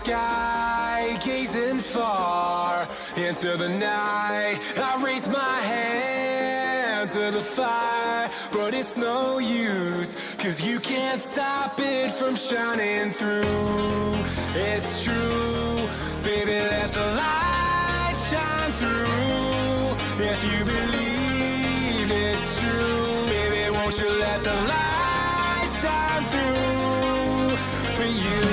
sky, gazing far into the night. I raise my hand to the fire, but it's no use, 'cause you can't stop it from shining through. It's true, baby, let the light shine through. If you believe it's true, baby, won't you let the light shine through for you.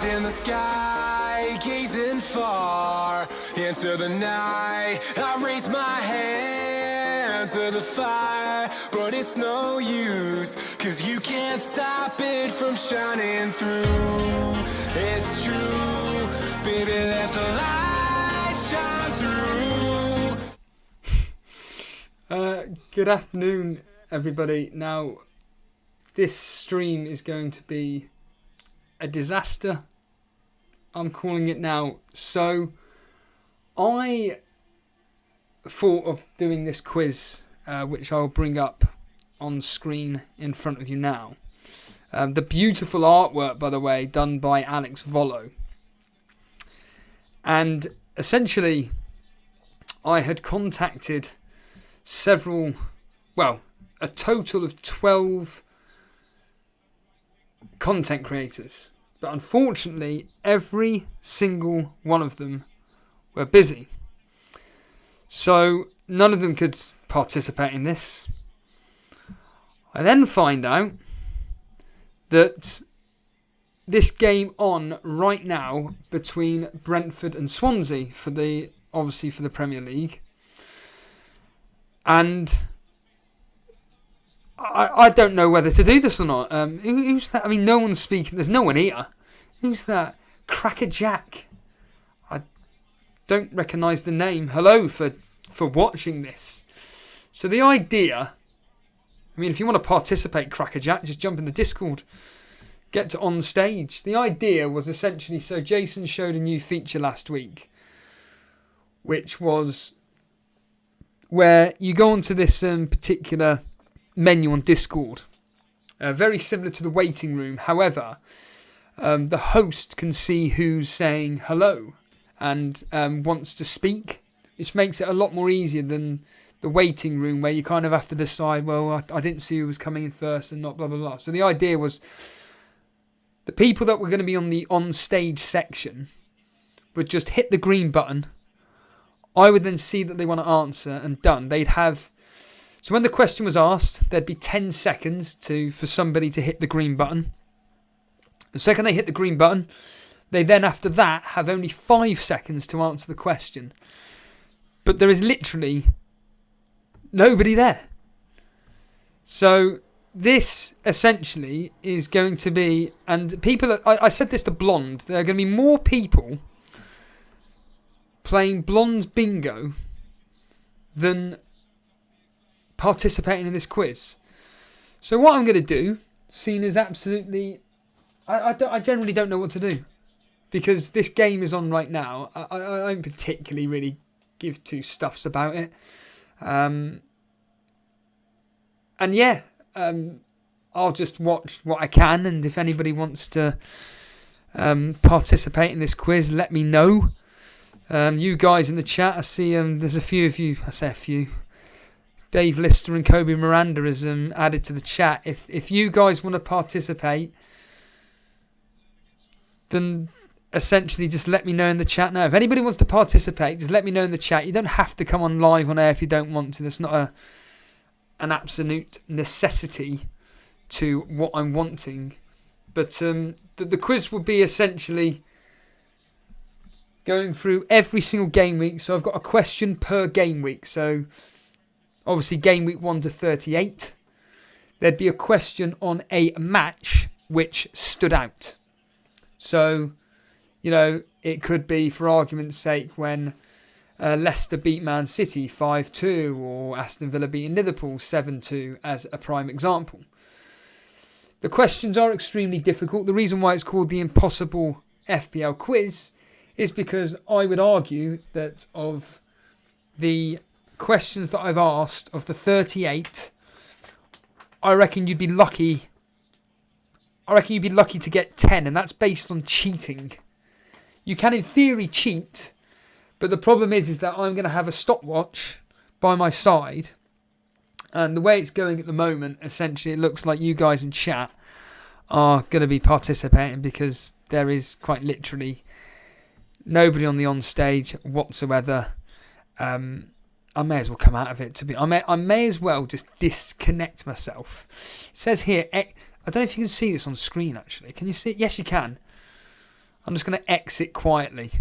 In the sky, gazing far into the night. I raise my hand to the fire, but it's no use, 'cause you can't stop it from shining through. It's true, baby, let the light shine through. Good afternoon, everybody. Now, this stream is going to be a disaster. I'm calling it now. So, I thought of doing this quiz, which I'll bring up on screen in front of you now. The beautiful artwork, by the way, done by Alex Volo. And essentially, I had contacted a total of 12 content creators. But unfortunately, every single one of them were busy. So none of them could participate in this. I then find out that this game on right now between Brentford and Swansea for the Premier League. And I don't know whether to do this or not. Who's that? I mean, no one's speaking. There's no one here. Who's that? Cracker Jack. I don't recognise the name. Hello for watching this. So the idea, I mean, if you want to participate, Cracker Jack, just jump in the Discord. Get to on stage. The idea was essentially, so Jason showed a new feature last week, which was where you go onto this particular menu on Discord, very similar to the waiting room. However, the host can see who's saying hello and wants to speak, which makes it a lot more easier than the waiting room where you kind of have to decide, well, I didn't see who was coming in first and not blah, blah, blah. So the idea was the people that were going to be on the on-stage section would just hit the green button. I would then see that they want to answer and done. They'd have... So when the question was asked, there'd be 10 seconds for somebody to hit the green button. The second they hit the green button, they then after that have only 5 seconds to answer the question. But there is literally nobody there. So this essentially is going to be, and people, I said this to Blonde, there are going to be more people playing Blonde's bingo than participating in this quiz. So what I'm going to do, seeing as absolutely, I generally don't know what to do, because this game is on right now. I don't particularly really give two stuffs about it. And yeah, I'll just watch what I can, and if anybody wants to participate in this quiz, let me know. You guys in the chat, I see there's a few of you, I say a few, Dave Lister and Kobe Miranda has added to the chat. If you guys want to participate, then essentially just let me know in the chat now. If anybody wants to participate, just let me know in the chat. You don't have to come on live on air if you don't want to. That's not an absolute necessity to what I'm wanting. But the quiz will be essentially going through every single game week. So I've got a question per game week. So obviously game week 1 to 38. There'd be a question on a match which stood out. So, you know, it could be, for argument's sake, when Leicester beat Man City 5-2, or Aston Villa beating Liverpool 7-2 as a prime example. The questions are extremely difficult. The reason why it's called the Impossible FPL Quiz is because I would argue that of the questions that I've asked, of the 38, I reckon you'd be lucky. I reckon you'd be lucky to get 10, and that's based on cheating. You can, in theory, cheat, but the problem is that I'm going to have a stopwatch by my side, and the way it's going at the moment, essentially, it looks like you guys in chat are going to be participating, because there is quite literally nobody on the on stage whatsoever. I may as well come out of it. I may as well just disconnect myself. It says here, I don't know if you can see this on screen, actually. Can you see it? Yes, you can. I'm just going to exit quietly.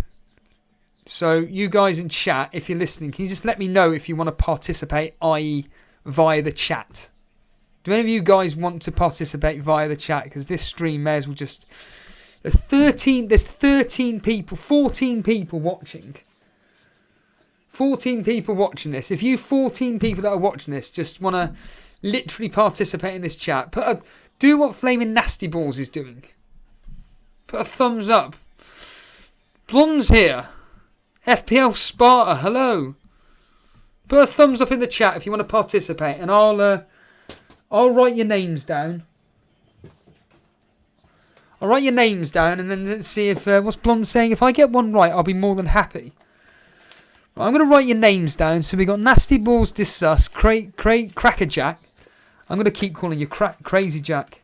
So you guys in chat, if you're listening, can you just let me know if you want to participate, i.e. via the chat? Do any of you guys want to participate via the chat? Because this stream may as well just... There's 13 people, 14 people watching. 14 people watching this. If you 14 people that are watching this just want to literally participate in this chat, do what Flaming Nasty Balls is doing. Put a thumbs up. Blonde's here. FPL Sparta, hello. Put a thumbs up in the chat if you want to participate, and I'll write your names down. I'll write your names down, and then let's see if what's Blonde saying. If I get one right, I'll be more than happy. Right, I'm going to write your names down. So we got Nasty Balls, Dissus, Cracker Jack. I'm going to keep calling you Crazy Jack.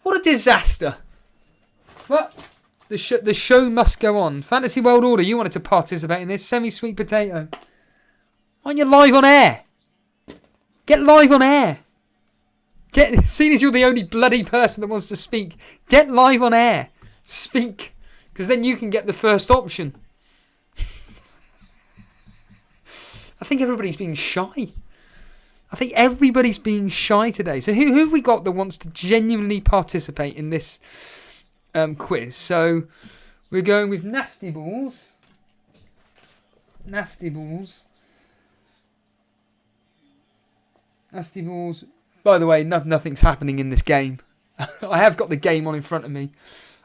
What a disaster. What? The show must go on. Fantasy World Order, you wanted to participate in this. Semi-sweet potato. Why aren't you live on air? Get live on air. Seeing as you're the only bloody person that wants to speak, get live on air. Speak. Because then you can get the first option. I think everybody's being shy. I think everybody's being shy today. So who have we got that wants to genuinely participate in this quiz? So we're going with Nasty Balls. Nasty Balls. Nasty Balls. By the way, nothing's happening in this game. I have got the game on in front of me.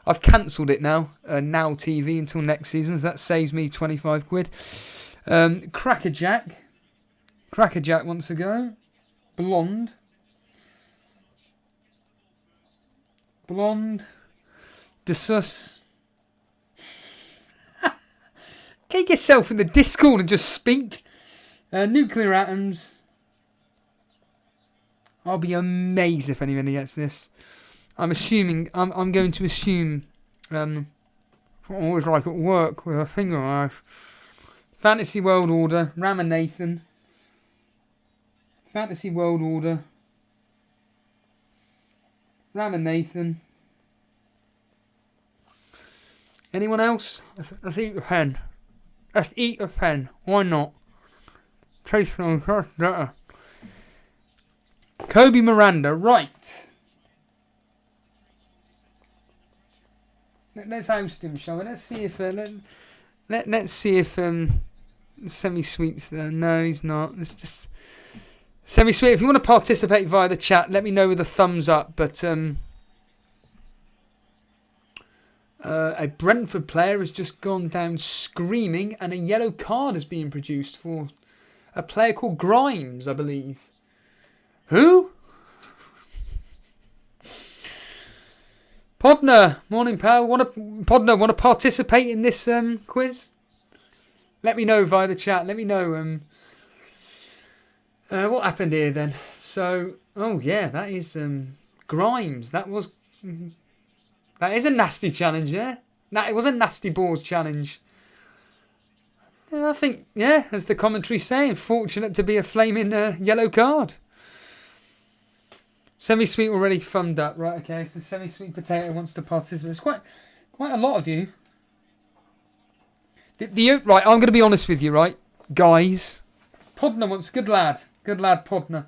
I've cancelled it now. Now TV until next season. So that saves me 25 quid. Cracker Jack. Cracker Jack wants to go. Blonde. Desus. Get yourself in the Discord and just speak. Nuclear Atoms. I'll be amazed if anybody gets this. I'm going to assume. Always like at work with a finger knife. Fantasy World Order. Ramanathan. Fantasy World Order. Ramanathan. Anyone else? Let's eat a pen. Let's eat a pen. Why not? Tastes better. Kobe Miranda, right. Let's oust him, shall we? Let's see if let's see if Semi-Sweet's there. No, he's not. Let's just Semi-Sweet. If you want to participate via the chat, let me know with a thumbs up. But a Brentford player has just gone down screaming, and a yellow card is being produced for a player called Grimes, I believe. Who? Podner, morning pal. Podner, want to participate in this quiz? Let me know via the chat. Let me know what happened here then. So, oh yeah, that is Grimes. That is a nasty challenge, yeah? It was a nasty balls challenge. I think, yeah, as the commentary's saying, fortunate to be a flaming yellow card. Semi-Sweet already thumbed up. Right, okay, so Semi-Sweet Potato wants to participate. It's quite a lot of you. Right, I'm going to be honest with you, right? Guys. Podner wants... Good lad, Podner.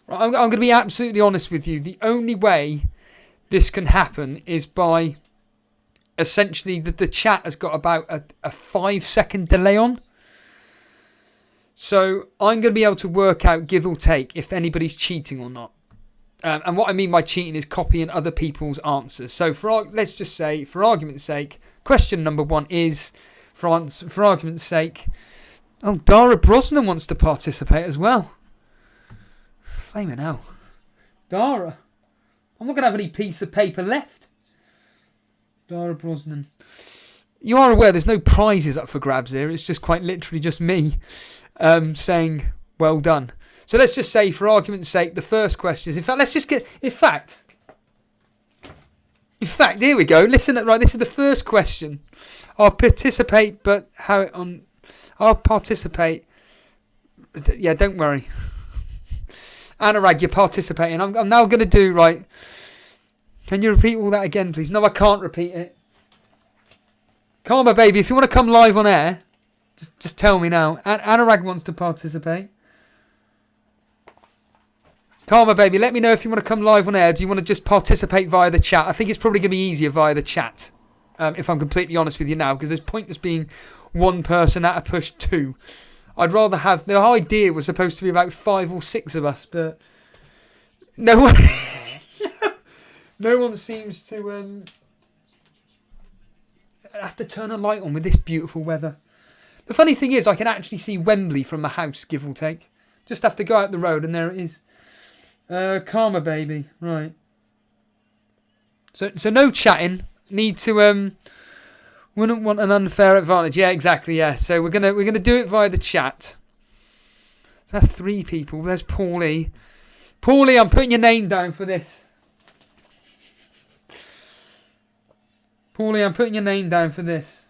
Right, I'm going to be absolutely honest with you. The only way this can happen is by... Essentially, the chat has got about a 5-second delay on. So I'm going to be able to work out, give or take, if anybody's cheating or not. And what I mean by cheating is copying other people's answers. So let's just say, for argument's sake, question number 1 is, for argument's sake, oh, Dara Brosnan wants to participate as well. Flaming hell. Dara, I'm not going to have any piece of paper left. Dara Brosnan. You are aware there's no prizes up for grabs here. It's just quite literally just me saying, well done. So let's just say, for argument's sake, the first question is, in fact, let's just get, in fact, here we go. Listen, right, this is the first question. I'll participate, but I'll participate. Yeah, don't worry. Anurag, you're participating. I'm now going to do, right, can you repeat all that again, please? No, I can't repeat it. Karma, baby, if you want to come live on air, just tell me now. Anurag wants to participate. Karma, baby, let me know if you want to come live on air. Do you want to just participate via the chat? I think it's probably going to be easier via the chat, if I'm completely honest with you now, because there's pointless being one person at a push 2. I'd rather have... The idea was supposed to be about 5 or 6 of us, but no one... No one seems to have to turn a light on with this beautiful weather. The funny thing is, I can actually see Wembley from my house, give or take. Just have to go out the road, and there it is. Karma, baby, right. So no chatting. Need to wouldn't want an unfair advantage. Yeah, exactly. Yeah. So we're gonna do it via the chat. That's 3 people. There's Paulie. Paulie, I'm putting your name down for this. Paulie, I'm putting your name down for this.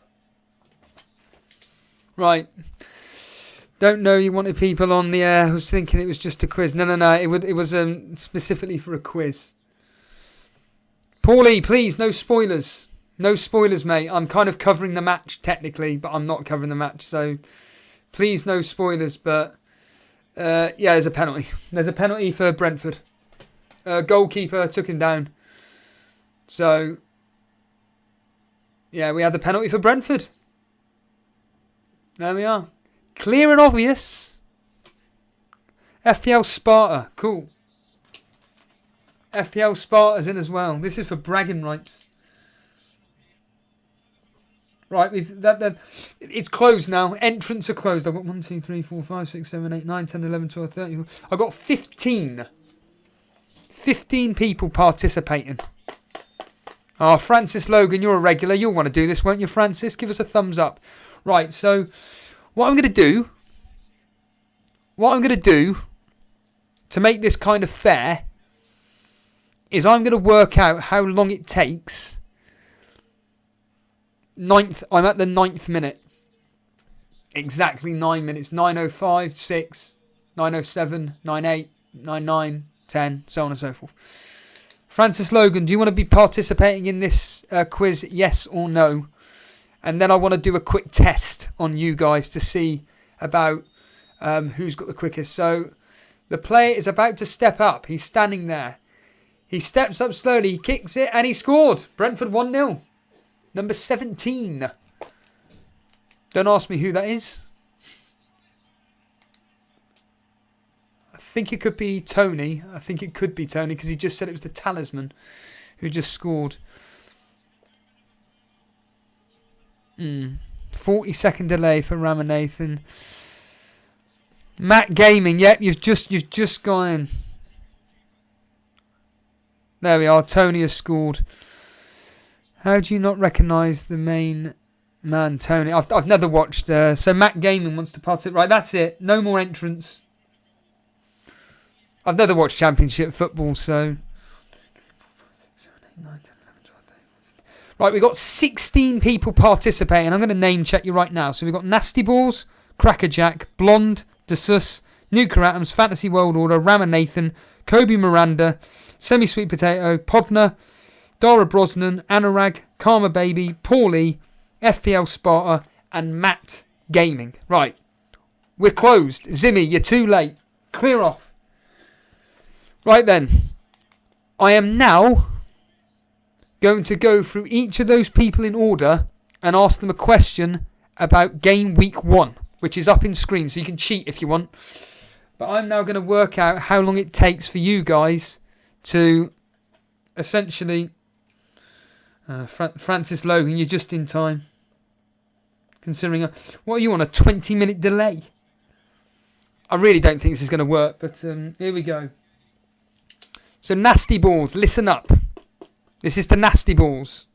Right. Don't know you wanted people on the air. I was thinking it was just a quiz. No. It was specifically for a quiz. Paulie, please, no spoilers. No spoilers, mate. I'm kind of covering the match, technically, but I'm not covering the match. So, please, no spoilers. But, yeah, there's a penalty. There's a penalty for Brentford. Goalkeeper took him down. So... Yeah, we had the penalty for Brentford. There we are. Clear and obvious. FPL Sparta. Cool. FPL Sparta's in as well. This is for bragging rights. Right, it's closed now. Entrants are closed. I've got 1, 2, 3, 4, 5, 6, 7, 8, 9, 10, 11, 12, 13. I've got 15. 15 people participating. Oh, Francis Logan, you're a regular. You'll want to do this, won't you, Francis? Give us a thumbs up. Right, so what I'm going to do to make this kind of fair is I'm going to work out how long it takes. I'm at the 9th minute. Exactly 9 minutes. 9:05, 6, 9:07, 9:08, 9:09, 10, so on and so forth. Francis Logan, do you want to be participating in this quiz, yes or no? And then I want to do a quick test on you guys to see about who's got the quickest. So The player is about to step up. He's standing there. He steps up slowly. He kicks it and he scored. Brentford 1-0. Number 17. Don't ask me who that is. I think it could be Tony. Because he just said it was the talisman who just scored. 40-second delay for Ramanathan. Matt Gaming. Yep, you've just gone in. There we are. Tony has scored. How do you not recognise the main man, Tony? I've never watched. So Matt Gaming wants to participate. Right, that's it. No more entrants. I've never watched Championship football, so. Right, we've got 16 people participating. I'm going to name check you right now. So we've got Nasty Balls, Crackerjack, Blonde, Desus, Nuka Atoms, Fantasy World Order, Ramanathan, Kobe Miranda, Semi-Sweet Potato, Podner, Dara Brosnan, Anurag, Karma Baby, Paulie, FPL Sparta, and Matt Gaming. Right, we're closed. Zimmy, you're too late. Clear off. Right then, I am now going to go through each of those people in order and ask them a question about game week 1, which is up in screen, so you can cheat if you want. But I'm now going to work out how long it takes for you guys to essentially... Francis Logan, you're just in time. Considering... what are you on, a 20-minute delay? I really don't think this is going to work, but here we go. So, Nasty Balls, listen up. This is the Nasty Balls.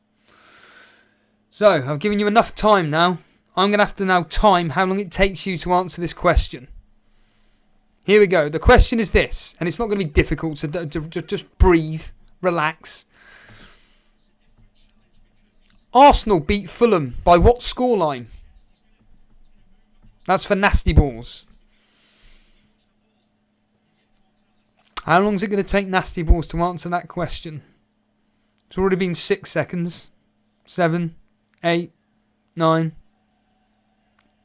So, I've given you enough time now. I'm going to have to now time how long it takes you to answer this question. Here we go. The question is this, and it's not going to be difficult, so just breathe, relax. Arsenal beat Fulham by what scoreline? That's for Nasty Balls. How long is it going to take Nasty Balls to answer that question? It's already been 6 seconds. 7, 8, 9.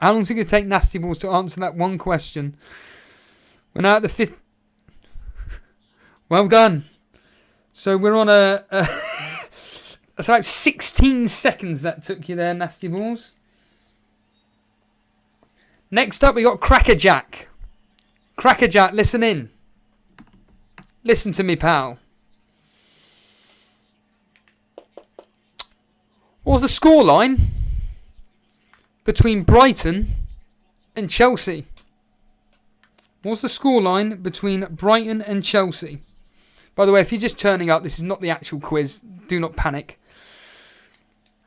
How long is it going to take Nasty Balls to answer that one question? We're now at the 5th. Well done. So we're on a that's about 16 seconds that took you there, Nasty Balls. Next up, we got Crackerjack. Crackerjack, listen in. Listen to me, pal. What was the scoreline between Brighton and Chelsea? What's the scoreline between Brighton and Chelsea? By the way, if you're just turning up, this is not the actual quiz. Do not panic.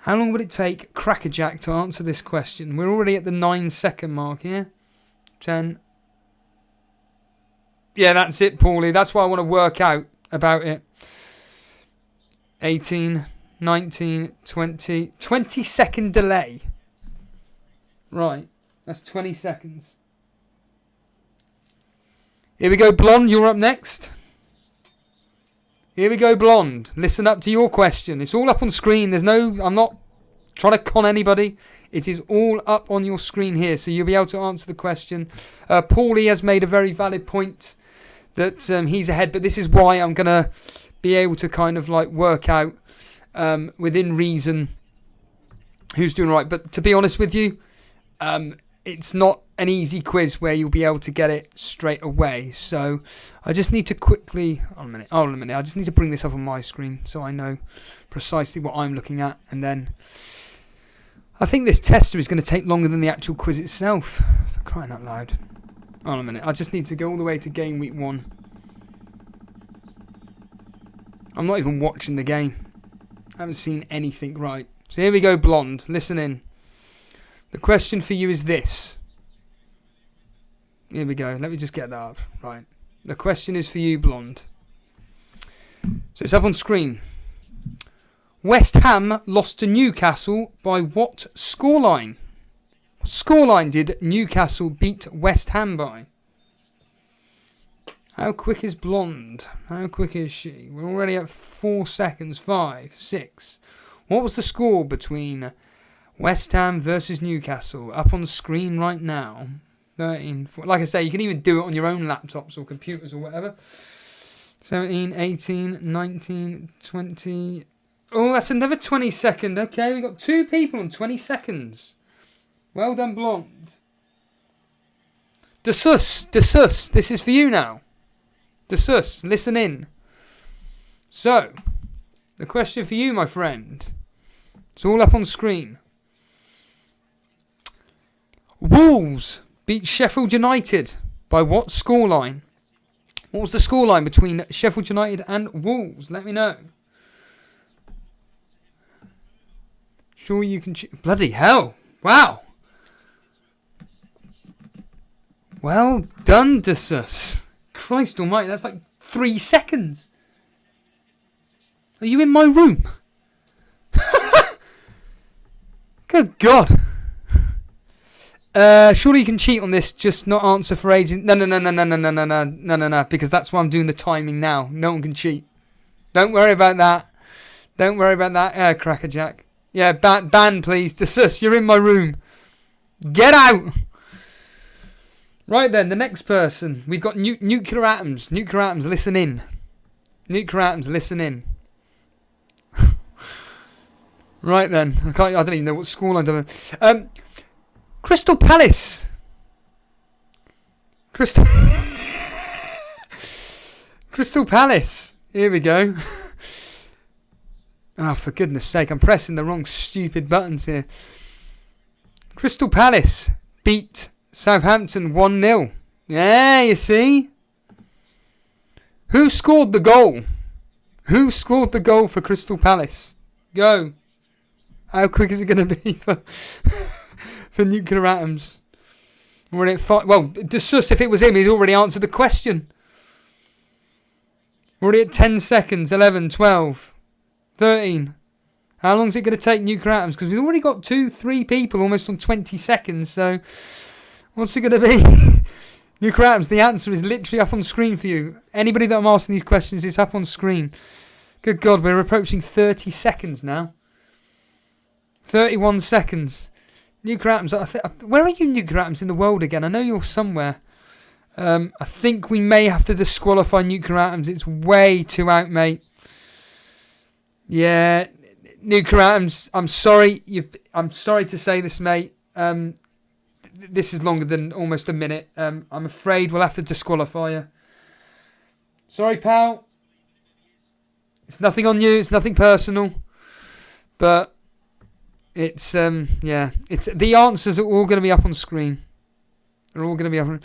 How long would it take Crackerjack to answer this question? We're already at the 9-second mark here. 10. Yeah, that's it, Paulie. That's what I want to work out about it. 18, 19, 20. 20-second delay. Right. That's 20 seconds. Here we go, Blonde. You're up next. Here we go, Blonde. Listen up to your question. It's all up on screen. I'm not trying to con anybody. It is all up on your screen here, so you'll be able to answer the question. Paulie has made a very valid point that he's ahead, but this is why I'm going to be able to kind of like work out within reason who's doing right. But to be honest with you, it's not an easy quiz where you'll be able to get it straight away. So I just need to quickly... Hold on a minute. I just need to bring this up on my screen so I know precisely what I'm looking at. And then I think this tester is going to take longer than the actual quiz itself. For crying out loud. Hold on a minute. I just need to go all the way to game week 1. I'm not even watching the game. I haven't seen anything right. So here we go, Blonde. Listen in. The question for you is this. Here we go. Let me just get that up. Right. The question is for you, Blonde. So it's up on screen. West Ham lost to Newcastle by what scoreline? What scoreline did Newcastle beat West Ham by? How quick is Blonde? How quick is she? We're already at 4 seconds. 5, 6. What was the score between West Ham versus Newcastle? Up on the screen right now. 13, 14. Like I say, you can even do it on your own laptops or computers or whatever. 17, 18, 19, 20. Oh, that's another 20 second. Okay, we got 2 people on 20 seconds. Well done, Blonde. Desus, this is for you now. Desus, listen in. So, the question for you, my friend. It's all up on screen. Wolves beat Sheffield United by what scoreline? What was the scoreline between Sheffield United and Wolves? Let me know. Sure you can... Bloody hell. Wow. Well done, Desus. Christ almighty, that's like 3 seconds. Are you in my room? Good God. Surely you can cheat on this, just not answer for ages. No, because that's why I'm doing the timing now. No one can cheat. Don't worry about that. Don't worry about that, Crackerjack. Yeah, ban please. Desus, you're in my room. Get out! Right then, the next person. We've got Nuclear Atoms. Nuclear Atoms, listen in. Nuclear Atoms, listen in. Right then. I don't even know what scoreline I'm Crystal Palace. Crystal Palace. Here we go. Oh, for goodness sake, I'm pressing the wrong stupid buttons here. Crystal Palace beat Southampton 1-0. Yeah, you see? Who scored the goal? Who scored the goal for Crystal Palace? Go. How quick is it going to be for Nuclear Atoms? We're at well, Desus, if it was him, he'd already answered the question. We're already at 10 seconds. 11, 12, 13. How long is it going to take Nuclear Atoms? Because we've already got 2-3 people almost on 20 seconds. So what's it going to be? Nuclear Atoms, the answer is literally up on screen for you. Anybody that I'm asking these questions, it's up on screen. Good God, we're approaching 30 seconds now. 31 seconds. Nuclear Atoms. Where are you, Nuclear Atoms, in the world again? I know you're somewhere. I think we may have to disqualify Nuclear Atoms. It's way too out, mate. Yeah, Nuclear Atoms. I'm sorry. I'm sorry to say this, mate. This is longer than almost a minute. I'm afraid we'll have to disqualify you. Sorry, pal. It's nothing on you. It's nothing personal. But it's yeah. It's the answers are all going to be up on screen. They're all going to be up on.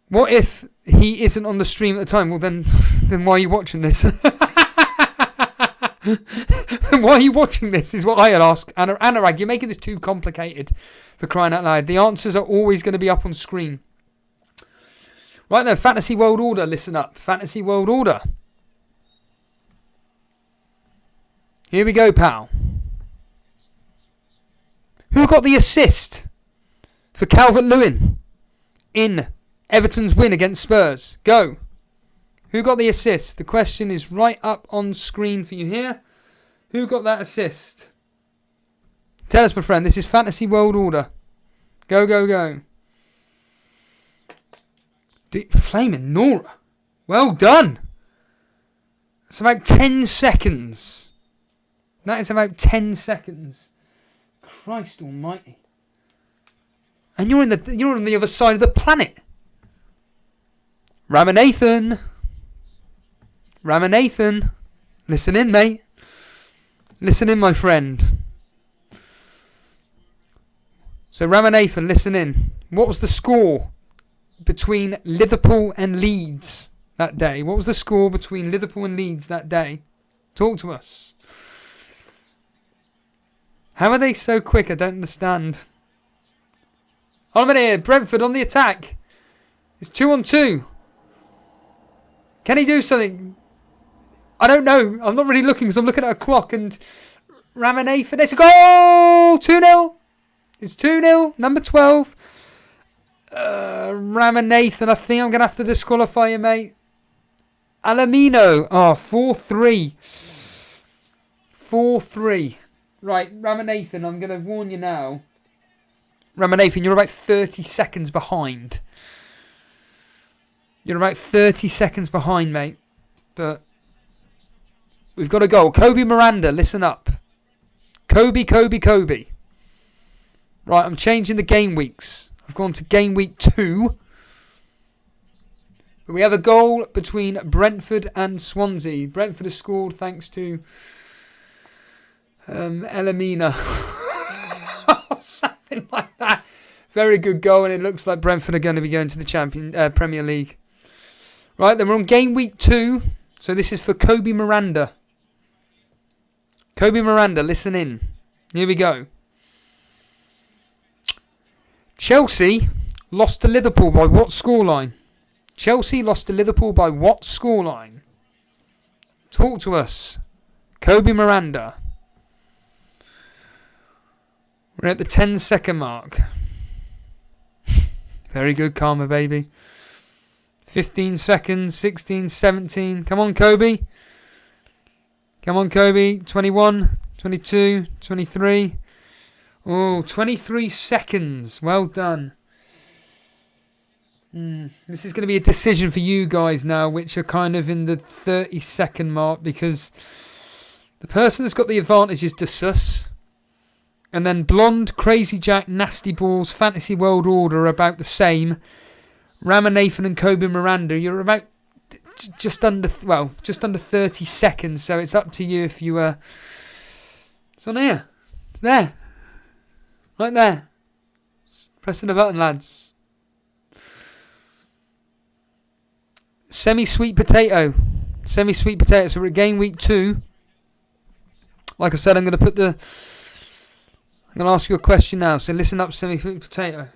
What if he isn't on the stream at the time? Well, then why are you watching this? Why are you watching this is what I'd ask. Anurag, you're making this too complicated, for crying out loud. The answers are always going to be up on screen. Right then, Fantasy World Order, listen up. Fantasy World Order. Here we go, pal. Who got the assist for Calvert-Lewin in Everton's win against Spurs? Go. Who got the assist? The question is right up on screen for you here. Who got that assist? Tell us, my friend. This is Fantasy World Order. Go, go, go. Flaming Nora. Well done. That's about 10 seconds. That is about 10 seconds. Christ almighty. And you're on the other side of the planet. Ramanathan. Ramanathan. Listen in, mate. Listen in, my friend. So, Ramanathan, listen in. What was the score between Liverpool and Leeds that day? What was the score between Liverpool and Leeds that day? Talk to us. How are they so quick? I don't understand. Hold on a minute here. Brentford on the attack. It's 2-on-2. Can he do something? I don't know. I'm not really looking because I'm looking at a clock. And Ramanathan. It's a goal! 2-0. It's 2-0. Number 12. Ramanathan. I think I'm going to have to disqualify you, mate. Alamino. Oh, 4-3. 4-3. Right, Ramanathan, I'm going to warn you now. Ramanathan, you're about 30 seconds behind. You're about 30 seconds behind, mate. But we've got a goal. Kobe Miranda, listen up. Kobe. Right, I'm changing the game weeks. I've gone to game week 2. But we have a goal between Brentford and Swansea. Brentford has scored thanks to Elamina. Something like that. Very good goal, and it looks like Brentford are going to be going to the Premier League. Right, then we're on game week 2. So this is for Kobe Miranda. Kobe Miranda, listen in. Here we go. Chelsea lost to Liverpool by what scoreline? Chelsea lost to Liverpool by what scoreline? Talk to us. Kobe Miranda. We're at the 10-second mark. Very good, Karma, baby. 15 seconds, 16, 17. Come on, Kobe. Come on, Kobe. 21, 22, 23. Oh, 23 seconds. Well done. This is going to be a decision for you guys now, which are kind of in the 30-second mark, because the person that's got the advantage is Desus. And then Blonde, Crazy Jack, Nasty Balls, Fantasy World Order are about the same. Ramanathan and Kobe Miranda, you're about just under 30 seconds. So it's up to you if you it's on here. It's there. Right there. Pressing the button, lads. Semi-sweet potato. Semi-sweet potato. So we're at game week 2. Like I said, I'm going to ask you a question now. So listen up, semi-sweet potato.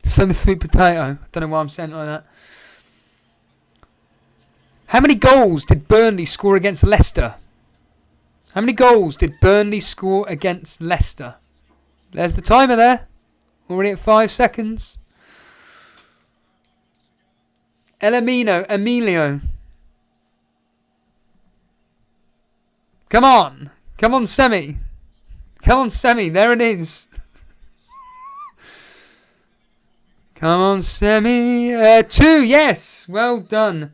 Semi-sweet potato. I don't know why I'm saying it like that. How many goals did Burnley score against Leicester? How many goals did Burnley score against Leicester? There's the timer there. Already at 5 seconds. Emilio. Come on. Come on, Semi. Come on, Semi. There it is. Come on, Semi. 2, yes. Well done.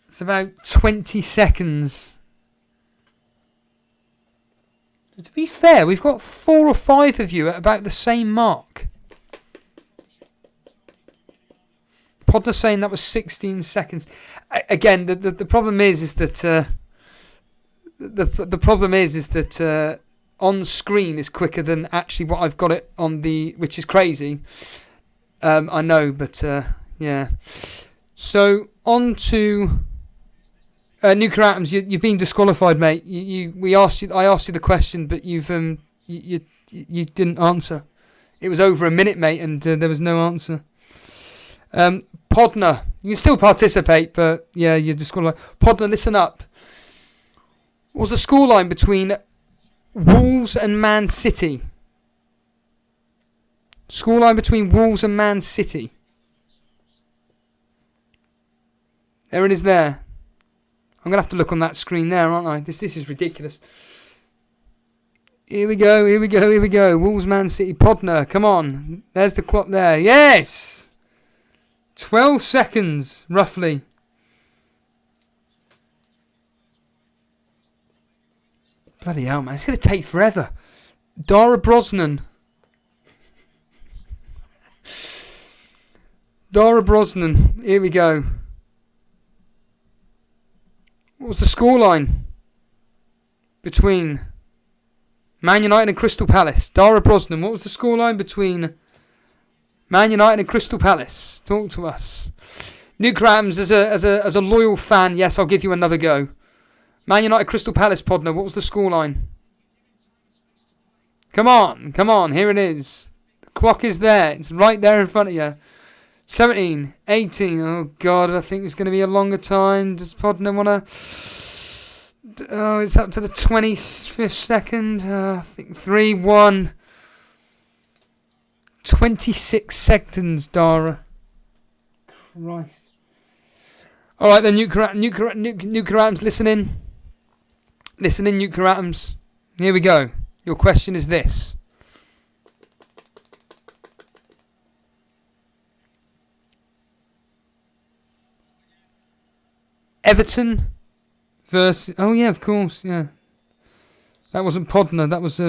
It's about 20 seconds. To be fair, we've got 4 or 5 of you at about the same mark. Podder's saying that was 16 seconds. Again, the problem is that the problem is that on screen is quicker than actually what I've got it on the, which is crazy. I know, but yeah. So on to Nuclear Atoms. You've been disqualified, mate. I asked you the question, but you didn't answer. It was over a minute, mate, and there was no answer. Podner, you can still participate, but yeah, you're disqualified. Podner, listen up. What was the scoreline between Wolves and Man City? Scoreline between Wolves and Man City. There it is there. I'm going to have to look on that screen there, aren't I? This is ridiculous. Here we go. Wolves, Man City. Podner, come on. There's the clock there. Yes! 12 seconds, roughly. Bloody hell, man. It's going to take forever. Dara Brosnan. Here we go. What was the scoreline between Man United and Crystal Palace? Dara Brosnan, what was the scoreline between Man United and Crystal Palace? Talk to us. Nuke Rams, as a loyal fan, yes, I'll give you another go. Man United Crystal Palace, Podner, what was the scoreline? Come on, here it is. The clock is there. It's right there in front of you. 17, 18, oh God, I think it's going to be a longer time. Does Podner want to... Oh, it's up to the 25th second. I think 3, 1. 26 seconds, Dara. Christ. Alright then, Nuclear Atoms, listen in. Listen in, Nuclear Atoms. Here we go. Your question is this. Everton versus... Oh, yeah, of course, yeah. That wasn't Podner, that was...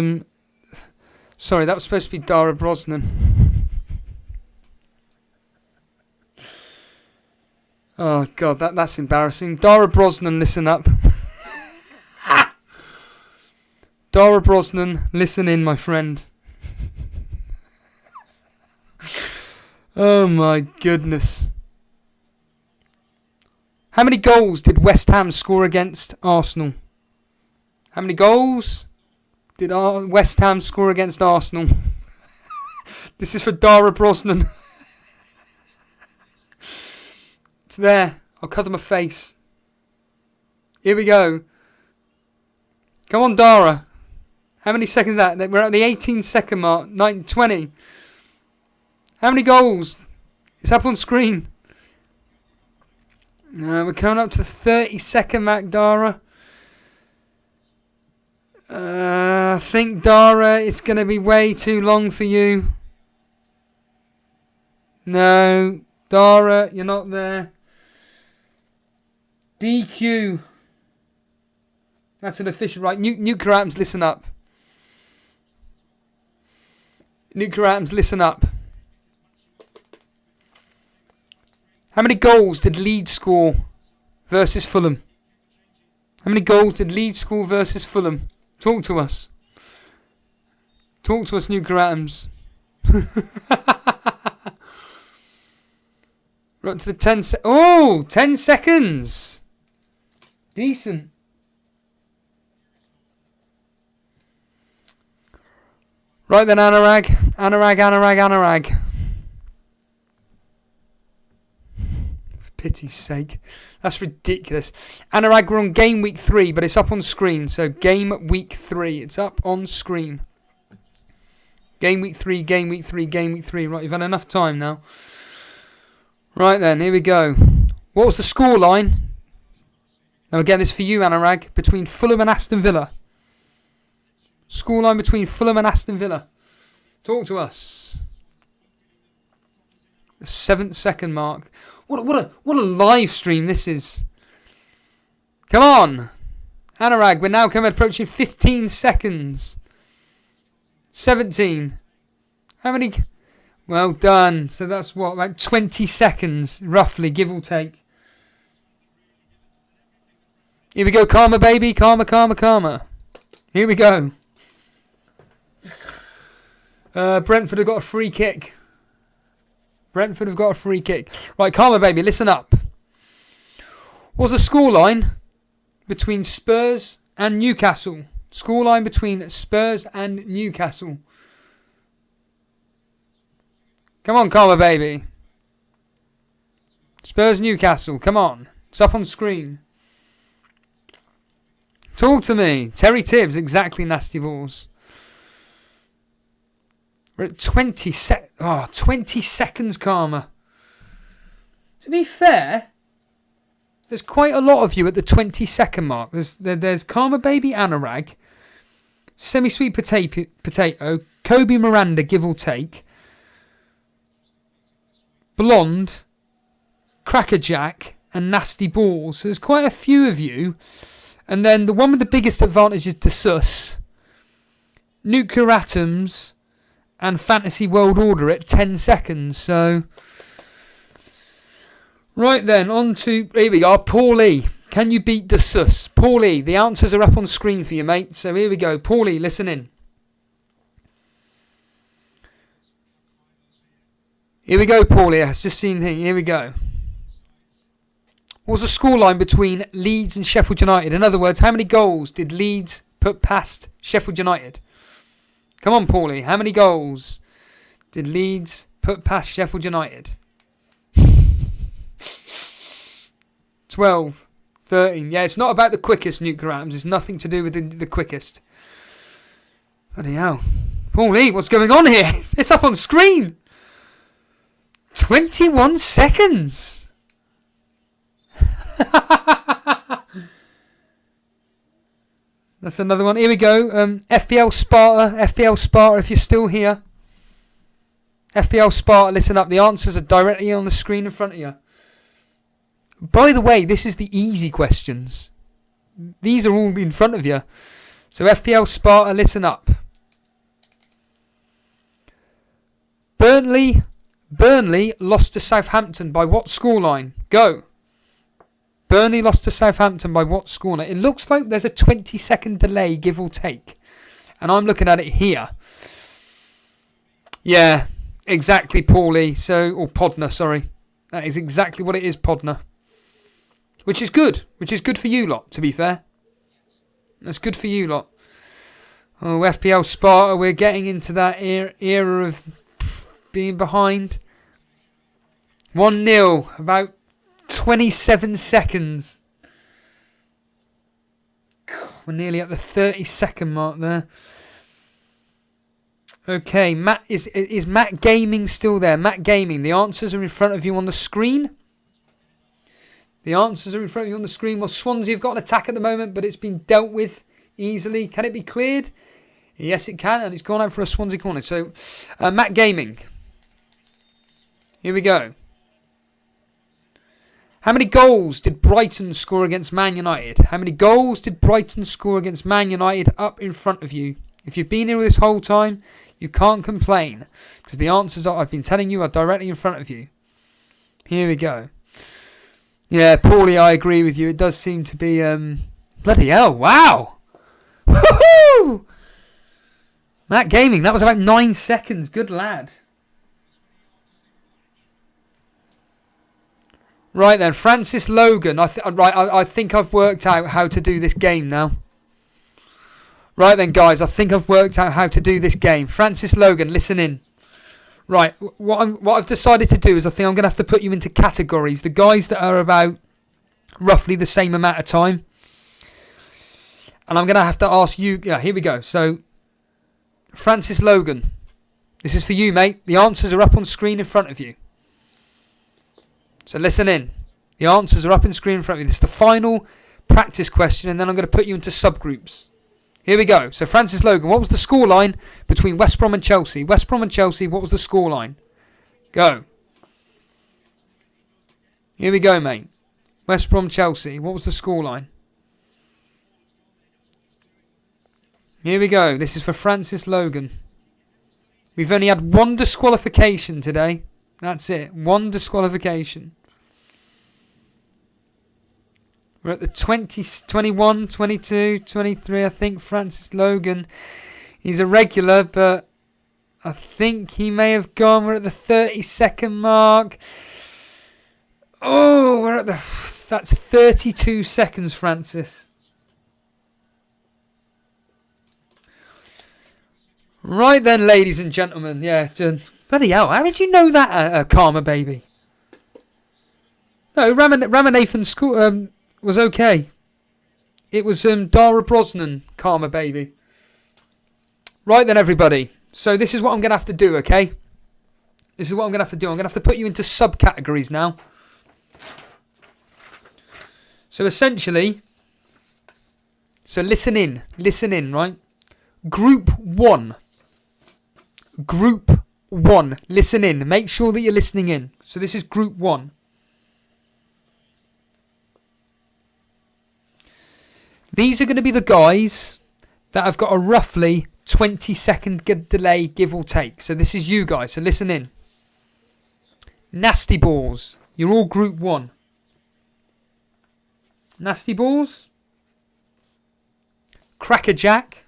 Sorry, that was supposed to be Dara Brosnan. Oh, God, that's embarrassing. Dara Brosnan, listen up. Dara Brosnan, listen in, my friend. Oh, my goodness. How many goals did West Ham score against Arsenal? How many goals did West Ham score against Arsenal? This is for Dara Brosnan. It's there. I'll cover my face. Here we go. Come on, Dara. How many seconds is that? We're at the 18-second mark. 20. How many goals? It's up on screen. We're coming up to the 30-second mark, Dara. I think, Dara, it's going to be way too long for you. No, Dara, you're not there. DQ. That's an official, right? Nuclear atoms, listen up. Nuclear atoms, listen up. How many goals did Leeds score versus Fulham? How many goals did Leeds score versus Fulham? Talk to us. Talk to us, nuclear atoms. We're up to the 10 10 seconds. Decent. Right then, Anurag. For pity's sake. That's ridiculous. Anurag, we're on game week 3, but it's up on screen. So game week 3, it's up on screen. Game week 3. Right, you've had enough time now. Right then, here we go. What was the scoreline? Now again, this is for you, Anurag, between Fulham and Aston Villa. Scoreline between Fulham and Aston Villa. Talk to us. The 7th second mark. What a live stream this is. Come on. Anurag, we're now approaching 15 seconds. 17. How many? Well done. So that's what, about 20 seconds, roughly, give or take. Here we go, karma, baby. Karma. Here we go. Brentford have got a free kick. Right, karma, baby, listen up. What's the scoreline between Spurs and Newcastle? Scoreline between Spurs and Newcastle. Come on, karma, baby. Spurs, Newcastle, come on. It's up on screen. Talk to me. Terry Tibbs, exactly, nasty balls. We're at 20 seconds, karma. To be fair, there's quite a lot of you at the 20-second mark. There's Karma Baby Anurag, Semi-Sweet Potato, Kobe Miranda, give or take, Blonde, Crackerjack, and Nasty Balls. So there's quite a few of you. And then the one with the biggest advantage is Desus, Nuclear Atoms, and Fantasy World Order at 10 seconds. So, right then, on to, here we go, Paulie. Can you beat Desus? Paulie, the answers are up on screen for you, mate. So here we go. Paulie, listen in. Here we go, Paulie. I've just seen thing. Here we go. What was the scoreline between Leeds and Sheffield United? In other words, how many goals did Leeds put past Sheffield United? Come on, Paulie. How many goals did Leeds put past Sheffield United? 12, 13. Yeah, it's not about the quickest, nuclear atoms. It's nothing to do with the quickest. Bloody hell. Paulie, what's going on here? It's up on screen. 21 seconds. That's another one. Here we go. FPL Sparta, if you're still here. FPL Sparta, listen up. The answers are directly on the screen in front of you. By the way, this is the easy questions. These are all in front of you. So FPL Sparta, listen up. Burnley lost to Southampton by what scoreline? Go. Burnley lost to Southampton by what scoreline? It looks like there's a 20-second delay, give or take. And I'm looking at it here. Yeah, exactly, Paulie. Or Podner, sorry. That is exactly what it is, Podner. Which is good. Which is good for you lot, to be fair. That's good for you lot. Oh, FPL Sparta, we're getting into that era of being behind. 1-0, about 27 seconds. We're nearly at the 30-second mark there. Okay, Matt is Matt Gaming still there? Matt Gaming, the answers are in front of you on the screen. The answers are in front of you on the screen. Well, Swansea have got an attack at the moment, but it's been dealt with easily. Can it be cleared? Yes, it can, and it's gone out for a Swansea corner. So, Matt Gaming. Here we go. How many goals did Brighton score against Man United? How many goals did Brighton score against Man United up in front of you? If you've been here this whole time, you can't complain. Because the answers I've been telling you are directly in front of you. Here we go. Yeah, Paulie, I agree with you. It does seem to be... bloody hell, wow! Woohoo! Matt Gaming, that was about 9 seconds. Good lad. Right then, Francis Logan. I think I've worked out how to do this game now. Right then, guys, I think I've worked out how to do this game. Francis Logan, listen in. Right, what I've decided to do is I think I'm going to have to put you into categories. The guys that are about roughly the same amount of time. And I'm going to have to ask you... Yeah, here we go. So, Francis Logan. This is for you, mate. The answers are up on screen in front of you. So listen in. The answers are up on screen in front of you. This is the final practice question, and then I'm going to put you into subgroups. Here we go. So Francis Logan, what was the scoreline between West Brom and Chelsea? West Brom and Chelsea, what was the scoreline? Go. Here we go, mate. West Brom, Chelsea, what was the scoreline? Here we go. This is for Francis Logan. We've only had one disqualification today. That's it. One disqualification. We're at the 20, 21, 22, 23. I think Francis Logan, he's a regular, but I think he may have gone. We're at the 30-second mark. Oh, we're at the... That's 32 seconds, Francis. Right then, ladies and gentlemen. Yeah, bloody hell. How did you know that, Karma Baby? No, Ramanathan was okay. It was Dara Brosnan, Karma Baby. Right then, everybody. So this is what I'm going to have to do, okay? This is what I'm going to have to do. I'm going to have to put you into subcategories now. So essentially... So listen in, right? Group 1. Group 1. Listen in. Make sure that you're listening in. So this is Group 1. These are going to be the guys that have got a roughly 20-second delay, give or take. So this is you guys. So listen in. Nasty Balls. You're all Group 1. Nasty Balls. Crackerjack.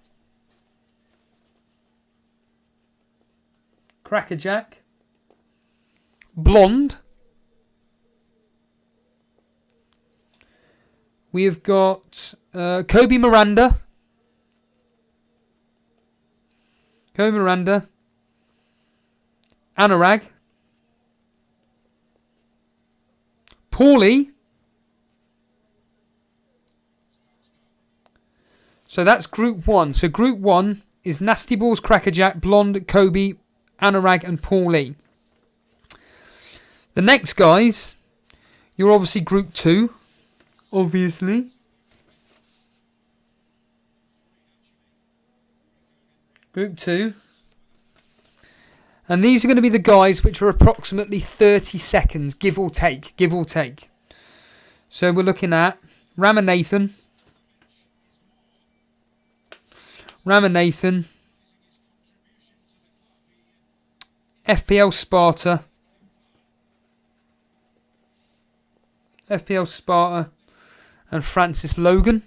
Crackerjack. Blonde. We have got Kobe Miranda. Kobe Miranda. Anurag. Paulie. So that's Group 1. So Group 1 is Nasty Balls, Crackerjack, Blonde, Kobe, Anurag and Paulie. The next guys, you're obviously Group 2. Obviously. Group 2. And these are going to be the guys which are approximately 30 seconds, give or take. Give or take. So we're looking at Ramanathan, FPL Sparta, and Francis Logan.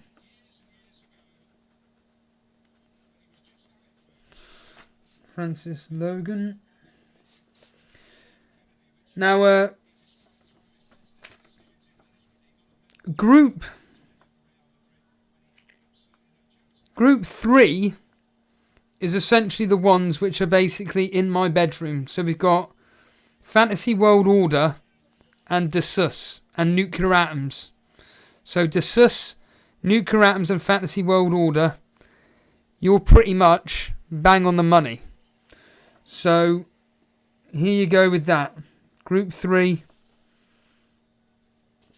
Now, Group 3 is essentially the ones which are basically in my bedroom. So we've got Fantasy World Order and Desus and Nuclear Atoms. So Desus, Nuclear Atoms and Fantasy World Order, you're pretty much bang on the money. So here you go with that. Group 3,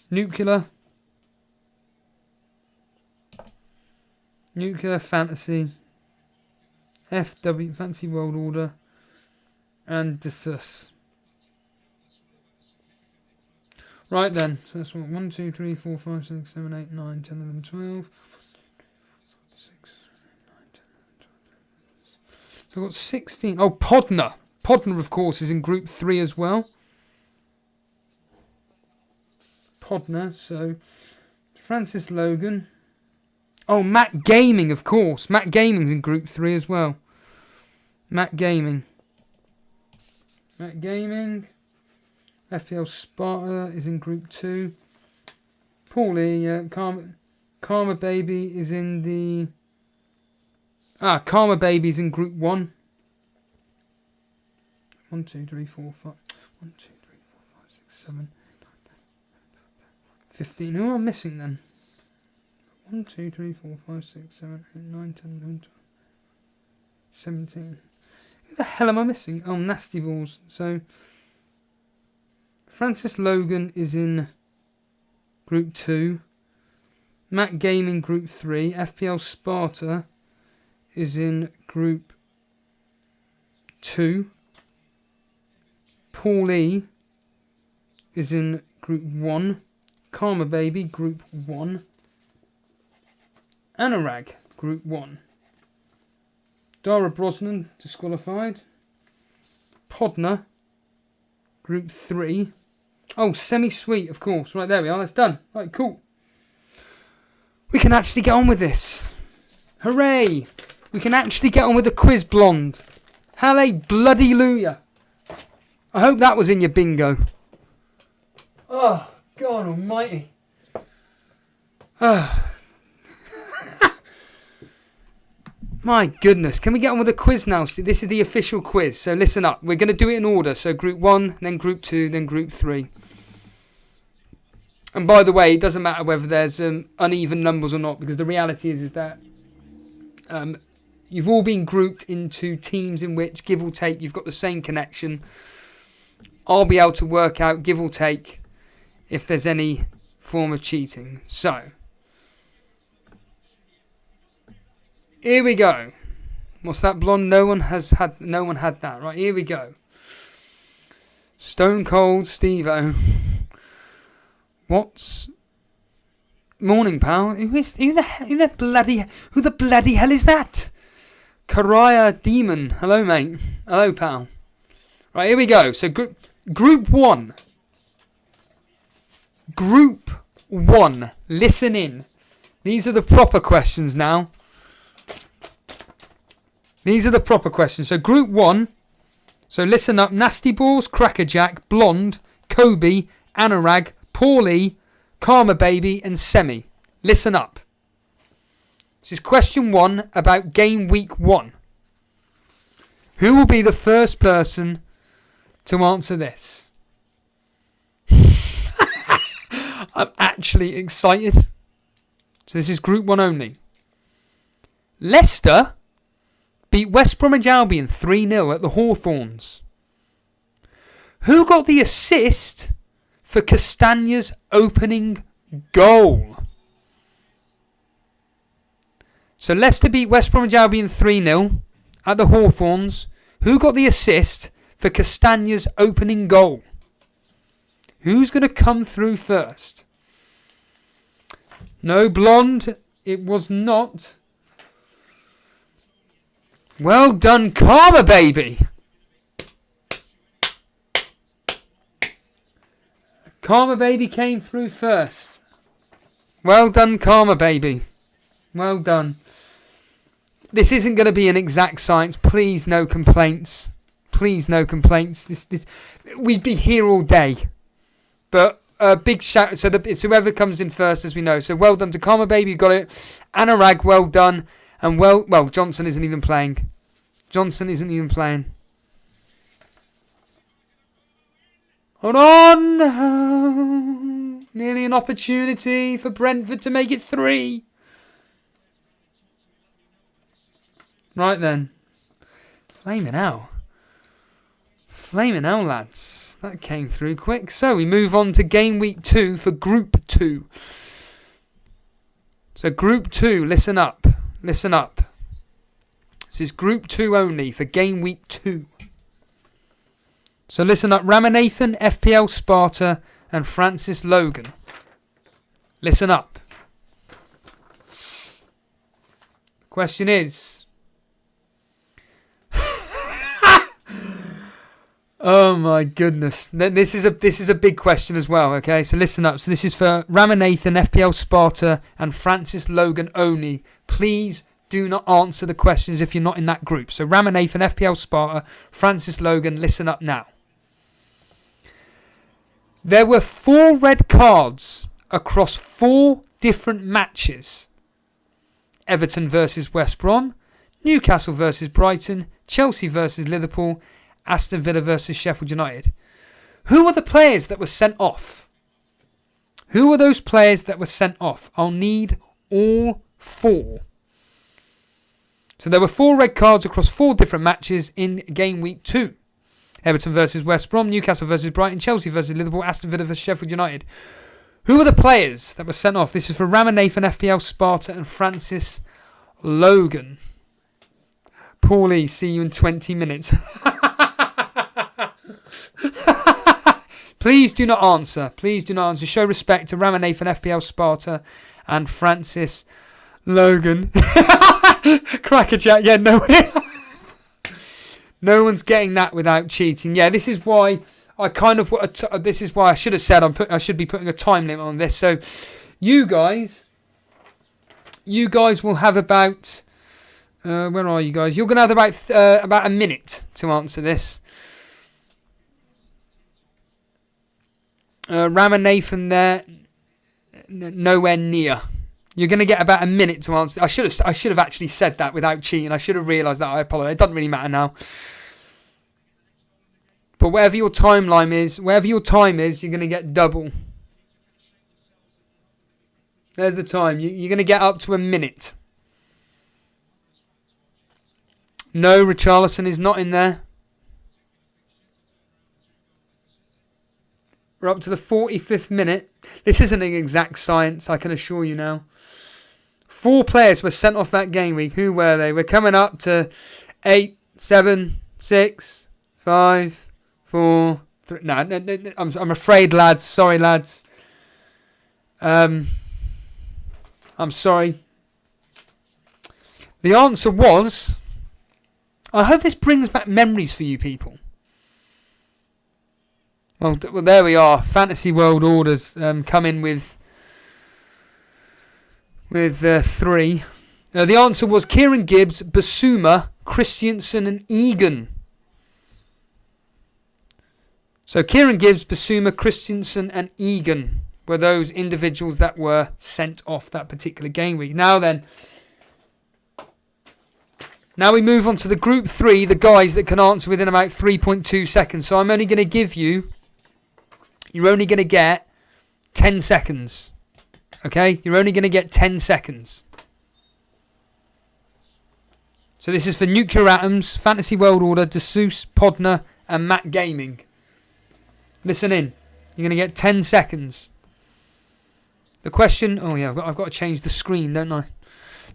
Nuclear Fantasy, FW, Fantasy World Order, and Desus. Right then, so that's what, 1, 2, 3, 4, 5, 6, 7, 8, 9, 10, 11, 12. 6, 9, 10, 11, 12. So I've got 16. Oh, Podner. Podner, of course, is in Group 3 as well. Podner, so Francis Logan. Oh, Matt Gaming, of course. Matt Gaming's in Group 3 as well. Matt Gaming. FPL Sparta is in Group 2. Paulie, Karma Baby is in the... Karma Baby's in Group 1. 1, 2, 3, 4, 5. 1, 2, 3, 4, 5, 6, 7, 8, 9, 10, 15. Who am I missing then? 1, 2, 3, 4, 5, 6, 7, 8, 9, 10, 11, 12, 17. Who the hell am I missing? Oh, Nasty Balls. So, Francis Logan is in Group 2. Matt Gaming Group 3. FPL Sparta is in Group 2. Paulie is in Group 1. Karma Baby Group 1. Anurag Group 1. Dara Brosnan disqualified. Podner Group 3. Oh, Semi-Sweet, of course. Right, there we are. That's done. Right, cool. We can actually get on with this. Hooray! We can actually get on with the quiz, Blonde. Halle bloody Luya. I hope that was in your bingo. Oh, God almighty. My goodness. Can we get on with the quiz now? This is the official quiz. So listen up. We're going to do it in order. So Group 1, then Group 2, then Group 3. And by the way, it doesn't matter whether there's uneven numbers or not, because the reality is that you've all been grouped into teams in which, give or take, you've got the same connection. I'll be able to work out, give or take, if there's any form of cheating. So, here we go. What's that, Blonde? No one had that. Right, here we go. Stone Cold Steve-O. What's... Morning, pal. Who the bloody hell is that? Karaya Demon. Hello, mate. Hello, pal. Right, here we go. So, Group 1. Group 1. Listen in. These are the proper questions now. These are the proper questions. So, Group 1. So, listen up. Nasty Balls, Crackerjack, Blonde, Kobe, Anurag, Paulie, Karma Baby, and Semi. Listen up. This is question 1 about Game Week 1. Who will be the first person to answer this? I'm actually excited. So this is Group 1 only. Leicester beat West Bromwich Albion 3-0 at the Hawthorns. Who got the assist for Castagna's opening goal? So Leicester beat West Bromwich Albion 3-0 at the Hawthorns. Who got the assist for Castagna's opening goal? Who's going to come through first? No, blonde. It was not. Well done, Karma Baby. Karma Baby came through first. Well done, Karma Baby. Well done. This isn't going to be an exact science. Please, no complaints. Please, no complaints. We'd be here all day. But a big shout. So it's whoever comes in first, as we know. So well done to Karma Baby. You got it. Anurag, well done. And well, Johnson isn't even playing. Hold on. Nearly an opportunity for Brentford to make it 3. Right then. Flaming hell, lads. That came through quick. So we move on to Game Week 2 for Group 2. So Group 2, listen up. This is Group 2 only for Game Week 2. So listen up. Ramanathan, FPL Sparta, and Francis Logan. Listen up. Question is... Oh my goodness. This is a big question as well, okay? So listen up. So this is for Ramanathan, FPL Sparta, and Francis Logan only. Please do not answer the questions if you're not in that group. So Ramanathan, FPL Sparta, Francis Logan, listen up now. There were 4 red cards across 4 different matches. Everton versus West Brom, Newcastle versus Brighton, Chelsea versus Liverpool, Aston Villa versus Sheffield United. Who are the players that were sent off? Who are those players that were sent off? I'll need all 4. So there were 4 red cards across 4 different matches in Game Week 2. Everton versus West Brom, Newcastle versus Brighton, Chelsea versus Liverpool, Aston Villa versus Sheffield United. Who are the players that were sent off? This is for Ramanathan, FPL Sparta, and Francis Logan. Paulie, see you in 20 minutes. Please do not answer. Show respect to Ramanathan, FPL Sparta, and Francis Logan. Crackerjack, yeah, no. No one's getting that without cheating. Yeah, this is why I should have said I should be putting a time limit on this. So, you guys will have about where are you guys? You're going to have about a minute to answer this. Ramanathan there, nowhere near. You're going to get about a minute to answer. I should have actually said that without cheating. I should have realised that. I apologise. It doesn't really matter now. But whatever your time is, you're going to get double. There's the time. You're going to get up to a minute. No, Richarlison is not in there. We're up to the 45th minute. This isn't an exact science, I can assure you now. 4 players were sent off that game week. Who were they? We're coming up to 8, 7, 6, 5, 4, 3. No, I'm afraid, lads. Sorry, lads. I'm sorry. The answer was... I hope this brings back memories for you people. Well, there we are. Fantasy World Orders come in with 3. The answer was Kieran Gibbs, Basuma, Christensen and Egan. So Kieran Gibbs, Basuma, Christensen and Egan were those individuals that were sent off that particular game week. Now we move on to the Group 3, the guys that can answer within about 3.2 seconds. So I'm only going to give you... You're only going to get 10 seconds. Okay? You're only going to get 10 seconds. So this is for Nuclear Atoms, Fantasy World Order, DeSeuss, Podner, and Matt Gaming. Listen in. You're going to get 10 seconds. The question... Oh yeah, I've got to change the screen, don't I?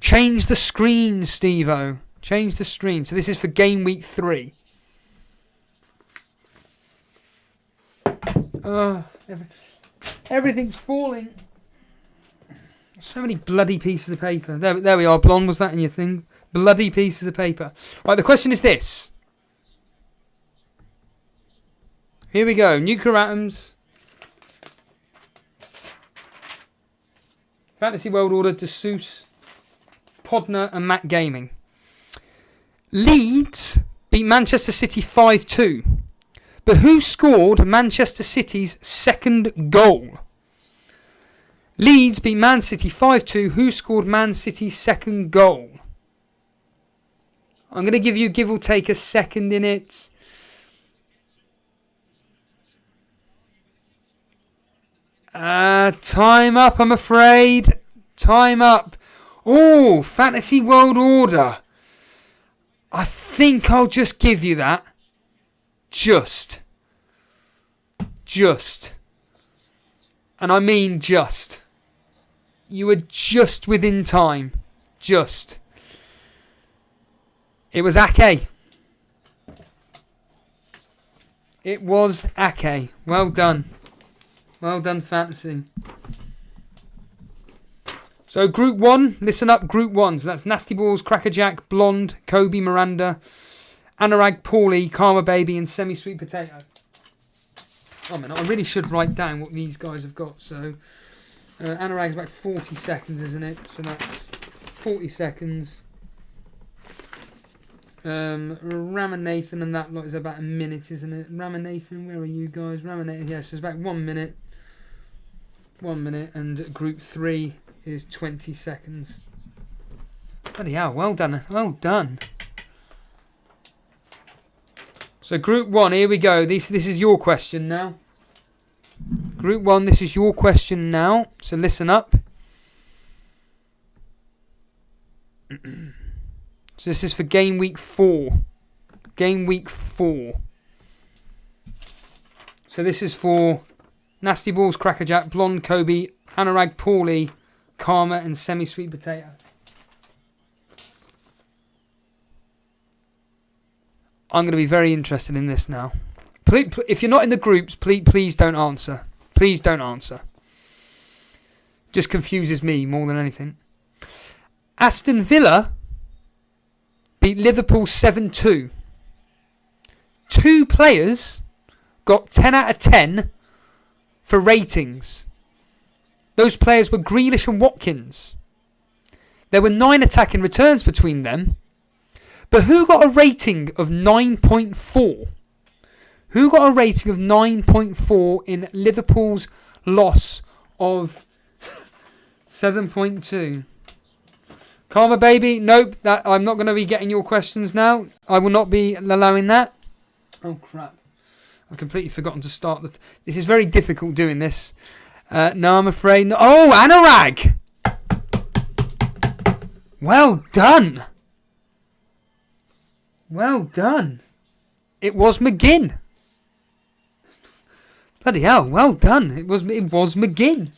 Change the screen, Steve-O. Change the screen. So this is for Game Week 3. Everything's falling. So many bloody pieces of paper. There we are. Blonde, was that in your thing? Bloody pieces of paper. Right, the question is this. Here we go. Nuclear atoms. Fantasy World Order, DeSeuss, Podner and Matt Gaming. Leeds beat Manchester City 5-2. But who scored Manchester City's second goal? Leeds beat Man City 5-2. Who scored Man City's second goal? I'm going to give you give or take a second in it. Time up, I'm afraid. Time up. Oh, Fantasy World Order. I think I'll just give you that. Just. And I mean just. You were just within time. Just. It was Ake. It was Ake. Well done. Well done, Fantasy. So, Group 1. Listen up, Group 1. So, that's Nasty Balls, Crackerjack, Blonde, Kobe, Miranda, Anurag, Paulie, Karma Baby, and Semi-Sweet Potato. Oh, man, I really should write down what these guys have got. So, Anurag's about 40 seconds, isn't it? So, that's 40 seconds. Ramanathan and that lot is about a minute, isn't it? Ramanathan, where are you guys? Ramanathan, yes, it's about 1 minute. 1 minute, and Group 3 is 20 seconds. Bloody hell, well done, well done. So Group 1, here we go. This is your question now. Group 1, this is your question now. So listen up. So this is for Game Week 4. Game Week 4. So this is for Nasty Balls, Crackerjack, Blonde, Kobe, Anurag, Paulie, Karma, and Semi-Sweet Potato. I'm going to be very interested in this now. If you're not in the groups, please don't answer. Please don't answer. Just confuses me more than anything. Aston Villa beat Liverpool 7-2. 2 players got 10 out of 10 for ratings. Those players were Grealish and Watkins. There were 9 attacking returns between them. But who got a rating of 9.4? Who got a rating of 9.4 in Liverpool's loss of 7.2? Karma Baby, nope, I'm not going to be getting your questions now. I will not be allowing that. Oh, crap. I've completely forgotten to start. This is very difficult doing this. No, I'm afraid not. Oh, Anurag! Well done. Well done. It was McGinn. Bloody hell, well done. It was McGinn.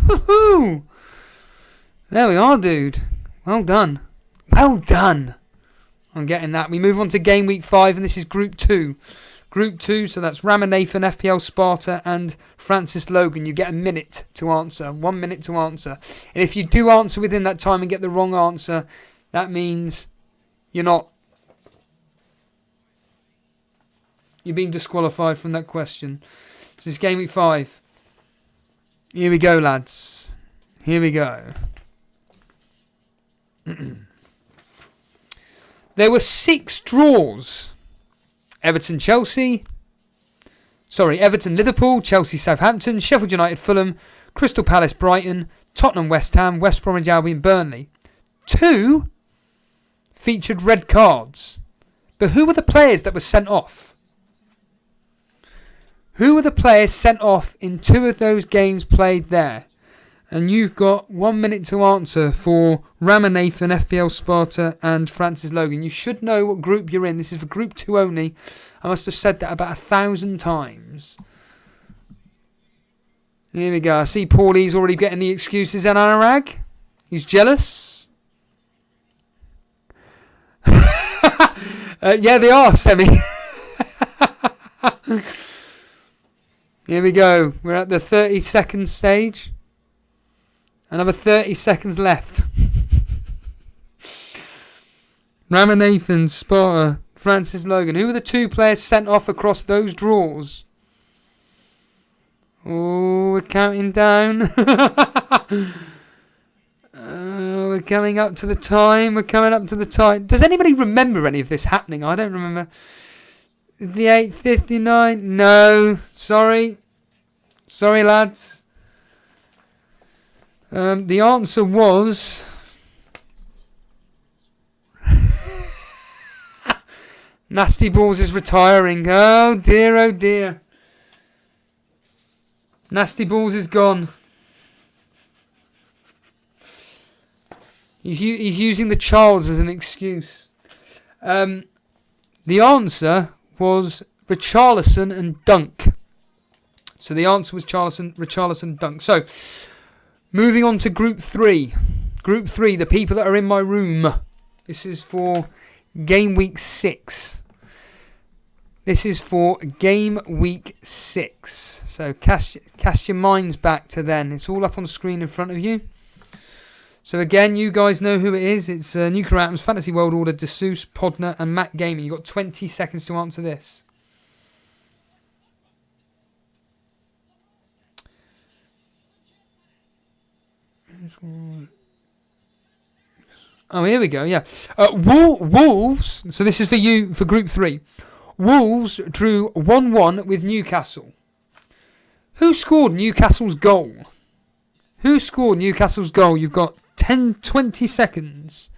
Woohoo! There we are, dude. Well done. Well done. I'm getting that. We move on to Game Week 5, and this is Group 2. Group 2, so that's Ramanathan, FPL Sparta, and Francis Logan. You get a minute to answer. 1 minute to answer. And if you do answer within that time and get the wrong answer, that means you're being disqualified from that question. So this is Game Week 5. Here we go, lads. Here we go. There were 6 draws. Everton Liverpool, Chelsea Southampton, Sheffield United Fulham, Crystal Palace Brighton, Tottenham West Ham, West Bromwich Albion Burnley. 2 featured red cards. But who were the players that were sent off? Who were the players sent off in 2 of those games played there? And you've got 1 minute to answer for Ramanathan, FPL Sparta, and Francis Logan. You should know what group you're in. This is for Group 2 only. I must have said that about 1,000 times. Here we go. I see Paulie's already getting the excuses and Anurag. He's jealous. Yeah, they are, Semi. Here we go. We're at the 30-second stage. Another 30 seconds left. Ramanathan, Sparta, Francis Logan. Who were the 2 players sent off across those draws? Oh, we're counting down. We're coming up to the time. Does anybody remember any of this happening? I don't remember. The 8:59. No. Sorry, lads. The answer was... Nasty Balls is retiring. Oh dear, oh dear. Nasty Balls is gone. He's using the Charles as an excuse. The answer was Richarlison and Dunk. So the answer was Richarlison, Dunk. So, moving on to Group 3. Group 3, the people that are in my room. This is for Game Week 6. This is for Game Week 6. So cast your minds back to then. It's all up on the screen in front of you. So again, you guys know who it is. It's Nuclear Atoms, Fantasy World Order, Dessous, Podner and Matt Gaming. You've got 20 seconds to answer this. Oh, here we go, yeah. Wolves, so this is for you, for Group 3. Wolves drew 1-1 with Newcastle. Who scored Newcastle's goal? You've got 20 seconds.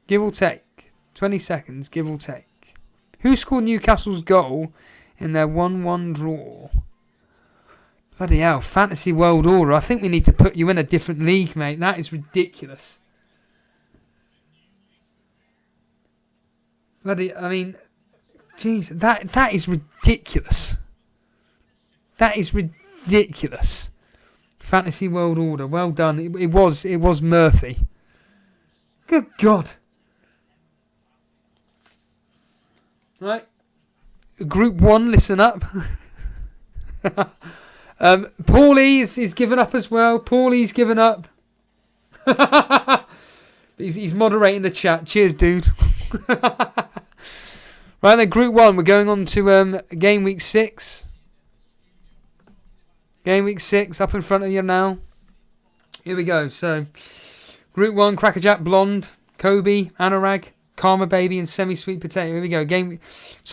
Give or take. 20 seconds, give or take. Who scored Newcastle's goal in their 1-1 draw? Bloody hell, Fantasy World Order. I think we need to put you in a different league, mate. That is ridiculous. Jeez, that is ridiculous. That is ridiculous. Fantasy World Order, well done. It was Murphy. Good God. Right. Group 1, listen up. Paulie is given up as well. Paulie's given up. he's moderating the chat. Cheers, dude. Right then, Group 1, we're going on to Game Week 6. Game Week 6, up in front of you now. Here we go. So, Group 1, Crackerjack, Blonde, Kobe, Anurag, Karma Baby, and Semi-Sweet Potato. Here we go.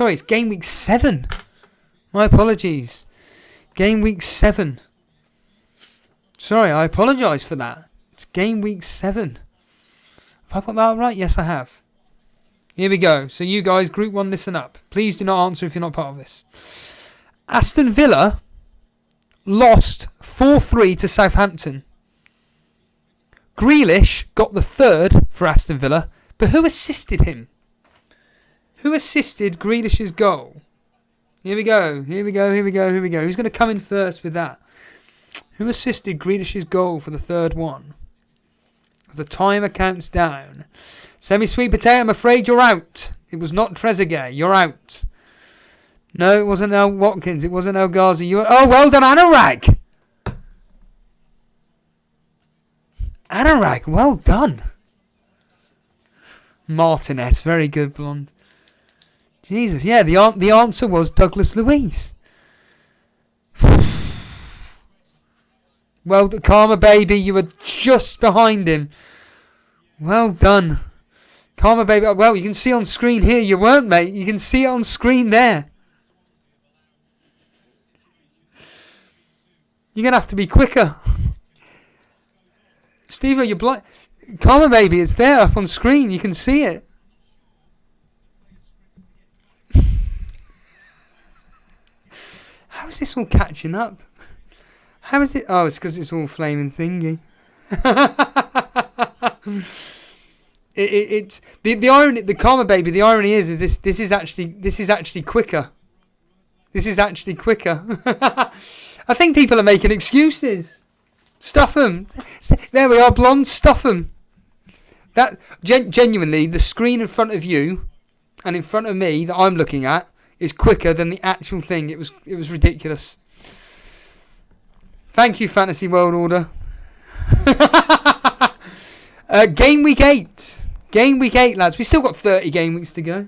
It's Game Week 7. My apologies. Game Week 7. Sorry, I apologise for that. It's Game Week 7. Have I got that right? Yes, I have. Here we go. So you guys, Group 1, listen up. Please do not answer if you're not part of this. Aston Villa lost 4-3 to Southampton. Grealish got the third for Aston Villa, but who assisted him? Who assisted Grealish's goal? Here we go. Who's going to come in first with that? Who assisted Grealish's goal for the third one? As the timer counts down. Semi-Sweet Potato, I'm afraid you're out. It was not Trezeguet. You're out. No, it wasn't El Watkins. It wasn't El Ghazi. Oh, well done, Anurag. Anurag, well done. Martinez, very good, Blonde. Jesus, yeah, the answer was Douglas Luiz. Well, Karma Baby, you were just behind him. Well done. Karma Baby, well, you can see on screen here, you weren't, mate. You can see it on screen there. You're going to have to be quicker. Steve, you're blind. Karma Baby, it's there up on screen. You can see it. How is this all catching up? How is it? Oh, it's because it's all flaming thingy. It's the irony. The Karma Baby. The irony is this is actually quicker. This is actually quicker. I think people are making excuses. Stuff them. There we are, Blonde. Stuff them. That genuinely, the screen in front of you and in front of me that I'm looking at is quicker than the actual thing. It was ridiculous. Thank you, Fantasy World Order. Game week 8. Game week 8, lads. We've still got 30 game weeks to go.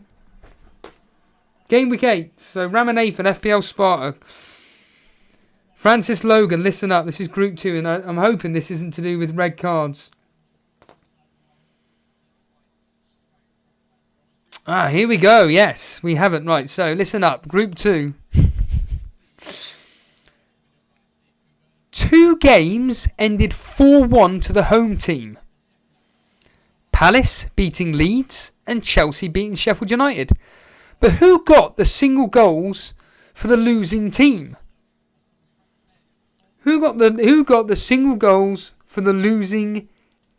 Game week 8. So, Ramanathan, FPL Sparta. Francis Logan, listen up. This is Group 2, and I'm hoping this isn't to do with red cards. Here we go. Yes, we haven't. Right, so listen up. Group 2. 2 games ended 4-1 to the home team. Palace beating Leeds and Chelsea beating Sheffield United. But who got the single goals for the losing team? Who got the single goals for the losing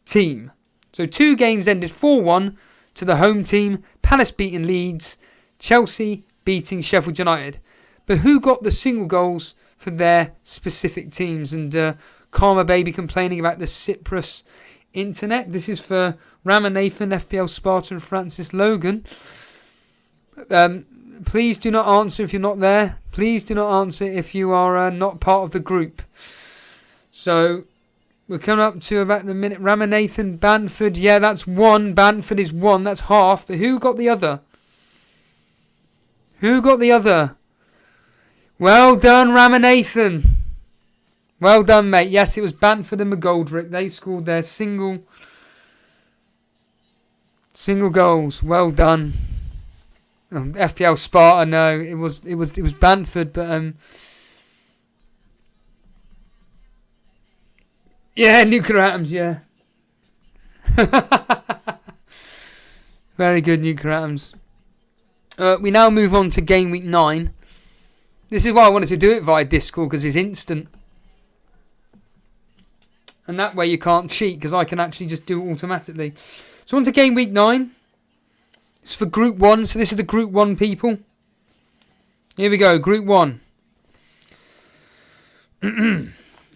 team? So 2 games ended 4-1 to the home team. Palace beating Leeds, Chelsea beating Sheffield United. But who got the single goals for their specific teams? And Karma Baby complaining about the Cyprus internet. This is for Ramanathan, FPL Sparta, and Francis Logan. Please do not answer if you're not there. Please do not answer if you are not part of the group. So we're coming up to about the minute. Ramanathan, Bamford. Yeah, that's 1. Bamford is 1. That's half. But who got the other? Who got the other? Well done, Ramanathan. Well done, mate. Yes, it was Bamford and McGoldrick. They scored their single goals. Well done. FPL Sparta, no, it was Bamford, but yeah, nuclear atoms, yeah. Very good, nuclear atoms. We now move on to game week 9. This is why I wanted to do it via Discord, because it's instant. And that way you can't cheat, because I can actually just do it automatically. So on to game week 9. It's for Group 1, so this is the Group 1 people. Here we go, Group 1.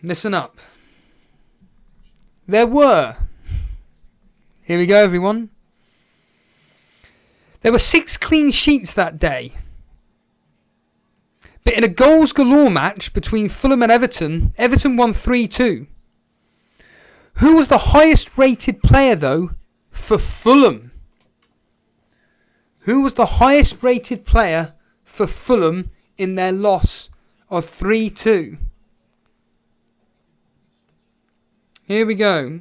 Listen up. Here we go, everyone. There were 6 clean sheets that day. But in a goals galore match between Fulham and Everton, Everton won 3-2. Who was the highest rated player, though, for Fulham? Who was the highest rated player for Fulham in their loss of 3-2? Here we go.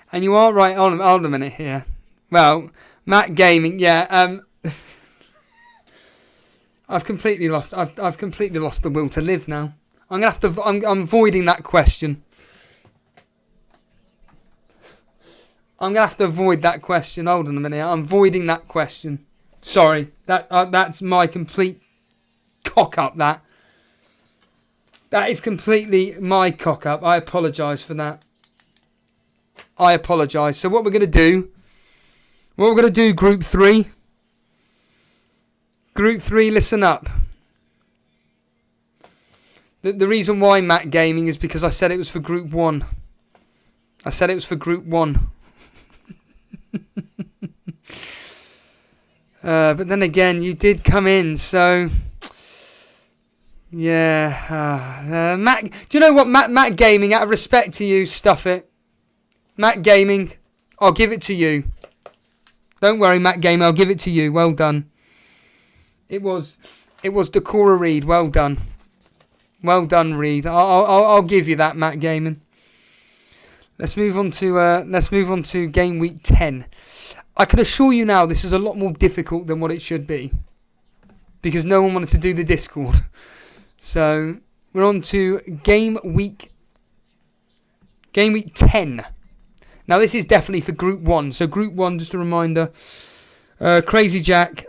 And you are right. Hold on a minute here. Well, Matt Gaming, yeah. I've completely lost the will to live now. I'm avoiding that question. I'm gonna have to avoid that question. Hold on a minute. I'm avoiding that question. Sorry, that's my complete cock up. That is completely my cock up. I apologise for that. I apologise. So what we're gonna do? Group 3. Group 3. Listen up. The reason why Matt Gaming is because I said it was for Group 1. I said it was for Group 1. But then again, you did come in, so yeah. Matt, do you know what, Matt Gaming? Out of respect to you, stuff it. Matt Gaming, I'll give it to you. Don't worry, Matt Gaming, I'll give it to you. Well done. It was Decora Reed. Well done, Reed. I'll give you that, Matt Gaming. Let's move on to game week 10. I can assure you now this is a lot more difficult than what it should be, because no one wanted to do the Discord. So we're on to game week 10. Now this is definitely for Group 1. So Group 1, just a reminder: Cracker Jack,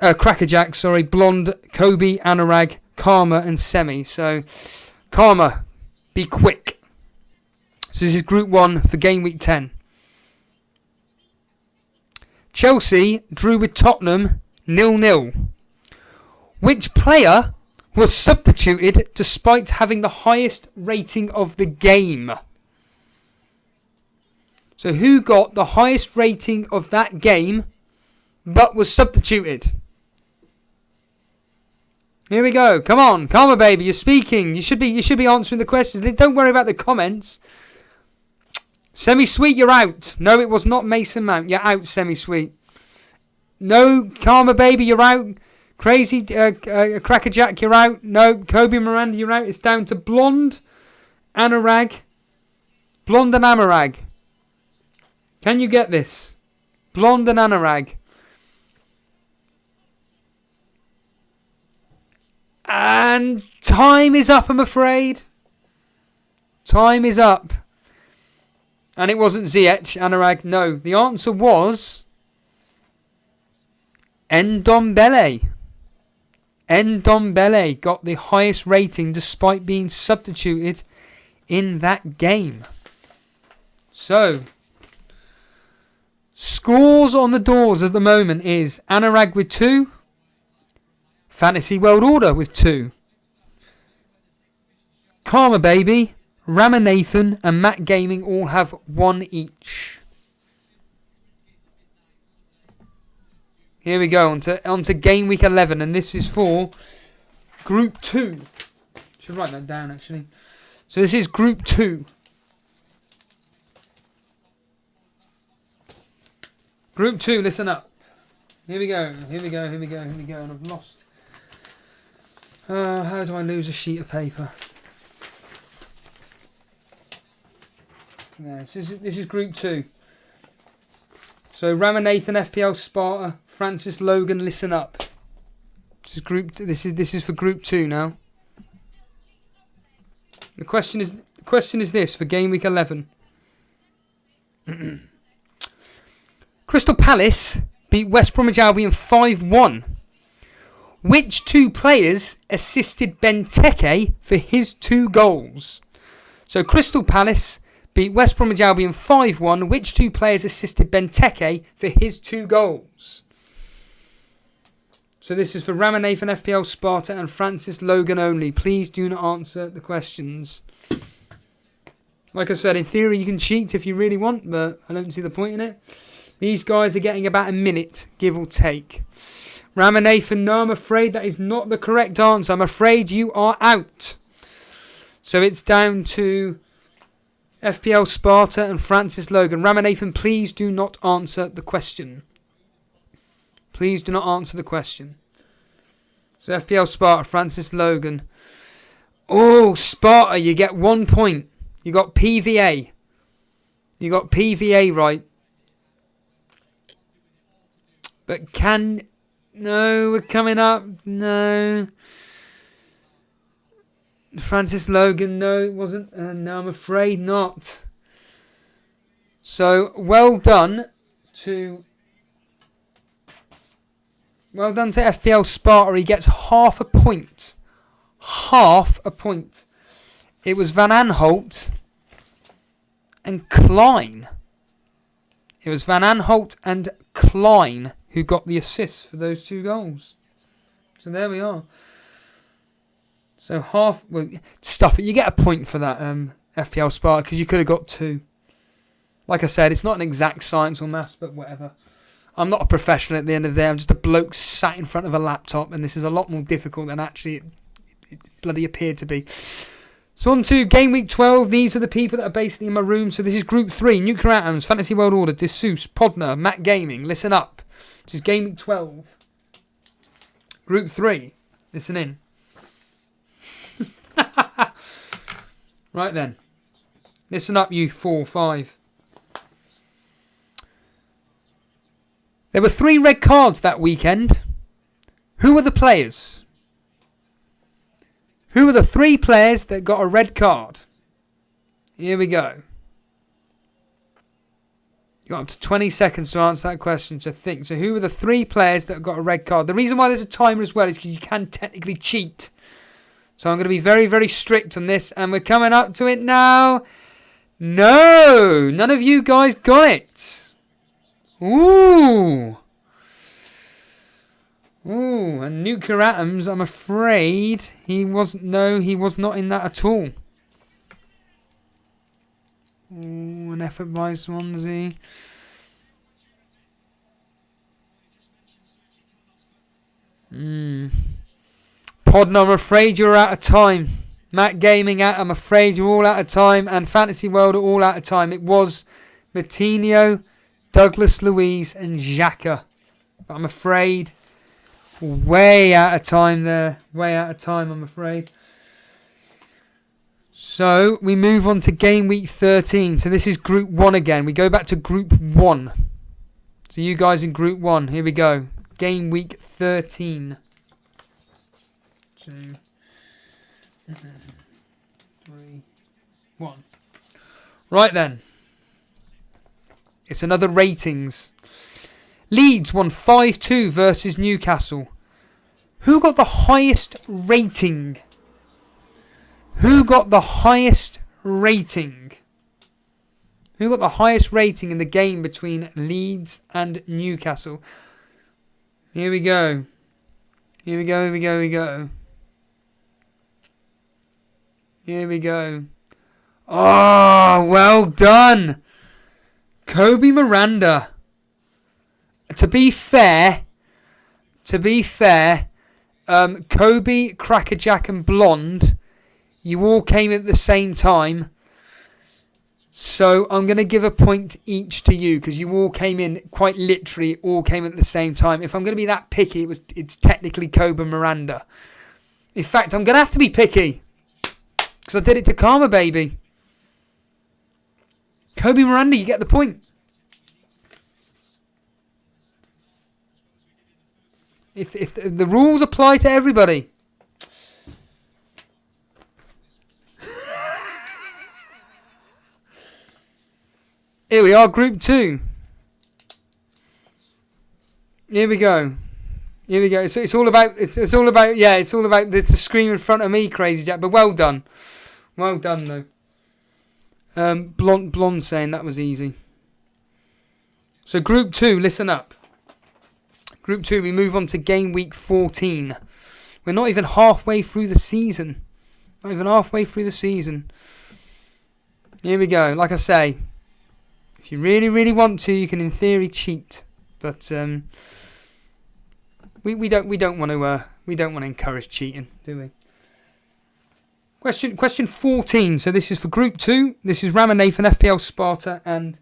Blonde, Kobe, Anurag, Karma, and Semi. So Karma, be quick. So this is Group 1 for game week 10. Chelsea drew with Tottenham 0-0. Which player was substituted despite having the highest rating of the game? So who got the highest rating of that game but was substituted? Here we go. Come on, Karma baby, you're speaking. You should be answering the questions. Don't worry about the comments. Semi-sweet, you're out. No, it was not Mason Mount. You're out, semi-sweet. No, Karma baby, you're out. Crazy Crackerjack, you're out. No, Kobe Miranda, you're out. It's down to Blonde, Anurag. Blonde and Anurag. Can you get this? Blonde and Anurag. And time is up, I'm afraid. Time is up. And it wasn't Ziyech, Anurag. No, the answer was Ndombele. Ndombele got the highest rating despite being substituted in that game. So, scores on the doors at the moment is Anurag with 2. Fantasy World Order with 2. Karma Baby, Ramanathan and Matt Gaming all have 1 each. Here we go, on to Game Week 11, and this is for Group 2. Should write that down, actually. So this is Group 2. Group 2, listen up. Here we go, and I've lost. How do I lose a sheet of paper? Yeah, this is Group 2. So Ramanathan, FPL Sparta, Francis Logan, listen up. This is for Group 2 now. The question is this for Game Week 11. Crystal Palace beat West Bromwich Albion 5-1. Which 2 players assisted Benteke for his 2 goals? So Crystal Palace beat West Bromwich Albion 5-1. Which 2 players assisted Benteke for his 2 goals? So this is for Ramanathan, FPL Sparta and Francis Logan only. Please do not answer the questions. Like I said, in theory you can cheat if you really want, but I don't see the point in it. These guys are getting about a minute, give or take. Ramanathan, no, I'm afraid that is not the correct answer. I'm afraid you are out. So it's down to FPL Sparta and Francis Logan. Ramanathan, please do not answer the question. Please do not answer the question. So FPL Sparta, Francis Logan. Oh, Sparta, you get 1 point. You got PVA. You got PVA right. But no, we're coming up. No. Francis Logan, no, it wasn't. No, I'm afraid not. So, well done to FPL Sparta. He gets half a point. Half a point. It was Van Aanholt and Klein. It was Van Aanholt and Klein who got the assists for those 2 goals. So there we are. So stuff it. You get a point for that FPL Sparta because you could have got 2. Like I said, it's not an exact science or maths, but whatever. I'm not a professional at the end of the day. I'm just a bloke sat in front of a laptop, and this is a lot more difficult than actually it bloody appeared to be. So on to Game Week 12. These are the people that are basically in my room. So this is Group 3. Nuclear Atoms, Fantasy World Order, Dessous, Podner, Matt Gaming. Listen up. This is Game Week 12. Group 3. Listen in. Right then. Listen up, you 4, 5. There were 3 red cards that weekend. Who were the players? Who were the 3 players that got a red card? Here we go. You got up to 20 seconds to answer that question, to think. So who were the 3 players that got a red card? The reason why there's a timer as well is because you can technically cheat. So I'm going to be very, very strict on this. And we're coming up to it now. No! None of you guys got it. Ooh. Ooh, and Nuclear Atoms, I'm afraid he was not in that at all. Ooh, an effort by Swansea. Podden, I'm afraid you're out of time. Matt Gaming, I'm afraid you're all out of time. And Fantasy World are all out of time. It was Martinho, Douglas Luiz and Xhaka. But I'm afraid way out of time there. Way out of time, I'm afraid. So we move on to game week 13. So this is Group 1 again. We go back to Group 1. So you guys in Group 1. Here we go. Game week 13. 2, 3, 1. Right then. It's another ratings. Leeds won 5-2 versus Newcastle. Who got the highest rating? Who got the highest rating? Who got the highest rating in the game between Leeds and Newcastle? Here we go. Here we go, here we go, here we go. Here we go. Oh, well done. Kobe Miranda. To be fair, Kobe, Crackerjack and Blonde, you all came at the same time. So I'm going to give a point each to you because you all came in, quite literally, all came at the same time. If I'm going to be that picky, it's technically Kobe Miranda. In fact, I'm going to have to be picky because I did it to Karma, baby. Kobe Miranda, you get the point. If the rules apply to everybody. Here we are, Group 2. Here we go. Here we go. So it's all about the screen in front of me, Crazy Jack. But well done. Well done though. Blonde saying that was easy. So Group 2, listen up. Group 2, we move on to game week 14. We're not even halfway through the season. Not even halfway through the season. Here we go. Like I say, if you really, really want to, you can in theory cheat. But we don't want to encourage cheating, do we? Question 14. So this is for Group 2. This is Ramanathan, FPL Sparta, and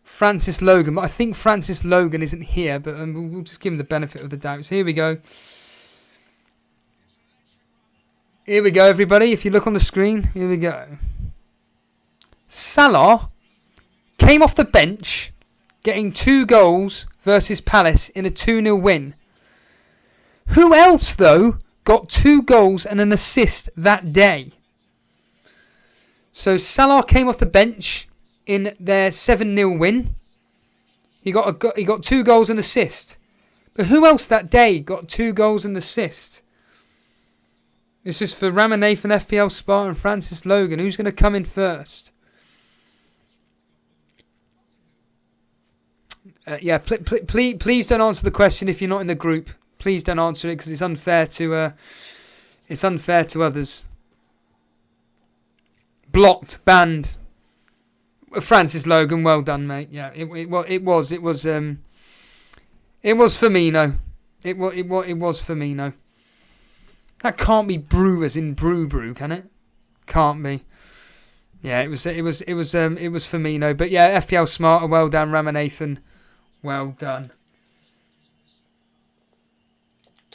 Francis Logan. But I think Francis Logan isn't here, but we'll just give him the benefit of the doubt. So here we go. Here we go, everybody. If you look on the screen, here we go. Salah came off the bench, getting 2 goals versus Palace in a 2-0 win. Who else, though, got 2 goals and an assist that day? So Salah came off the bench in their 7-0 win. He got 2 goals and an assist. But who else that day got 2 goals and an assist? This is for Ramanathan, FPL Sparta, and Francis Logan. Who's going to come in first? Please don't answer the question if you're not in the group. Please don't answer it because it's unfair to others. Blocked, banned. Francis Logan, well done, mate. Yeah, it was Firmino. It was Firmino. That can't be brew as in brew, can it? Can't be. Yeah, it was Firmino. But yeah, FPL Smarter, well done, Ramanathan. Well done.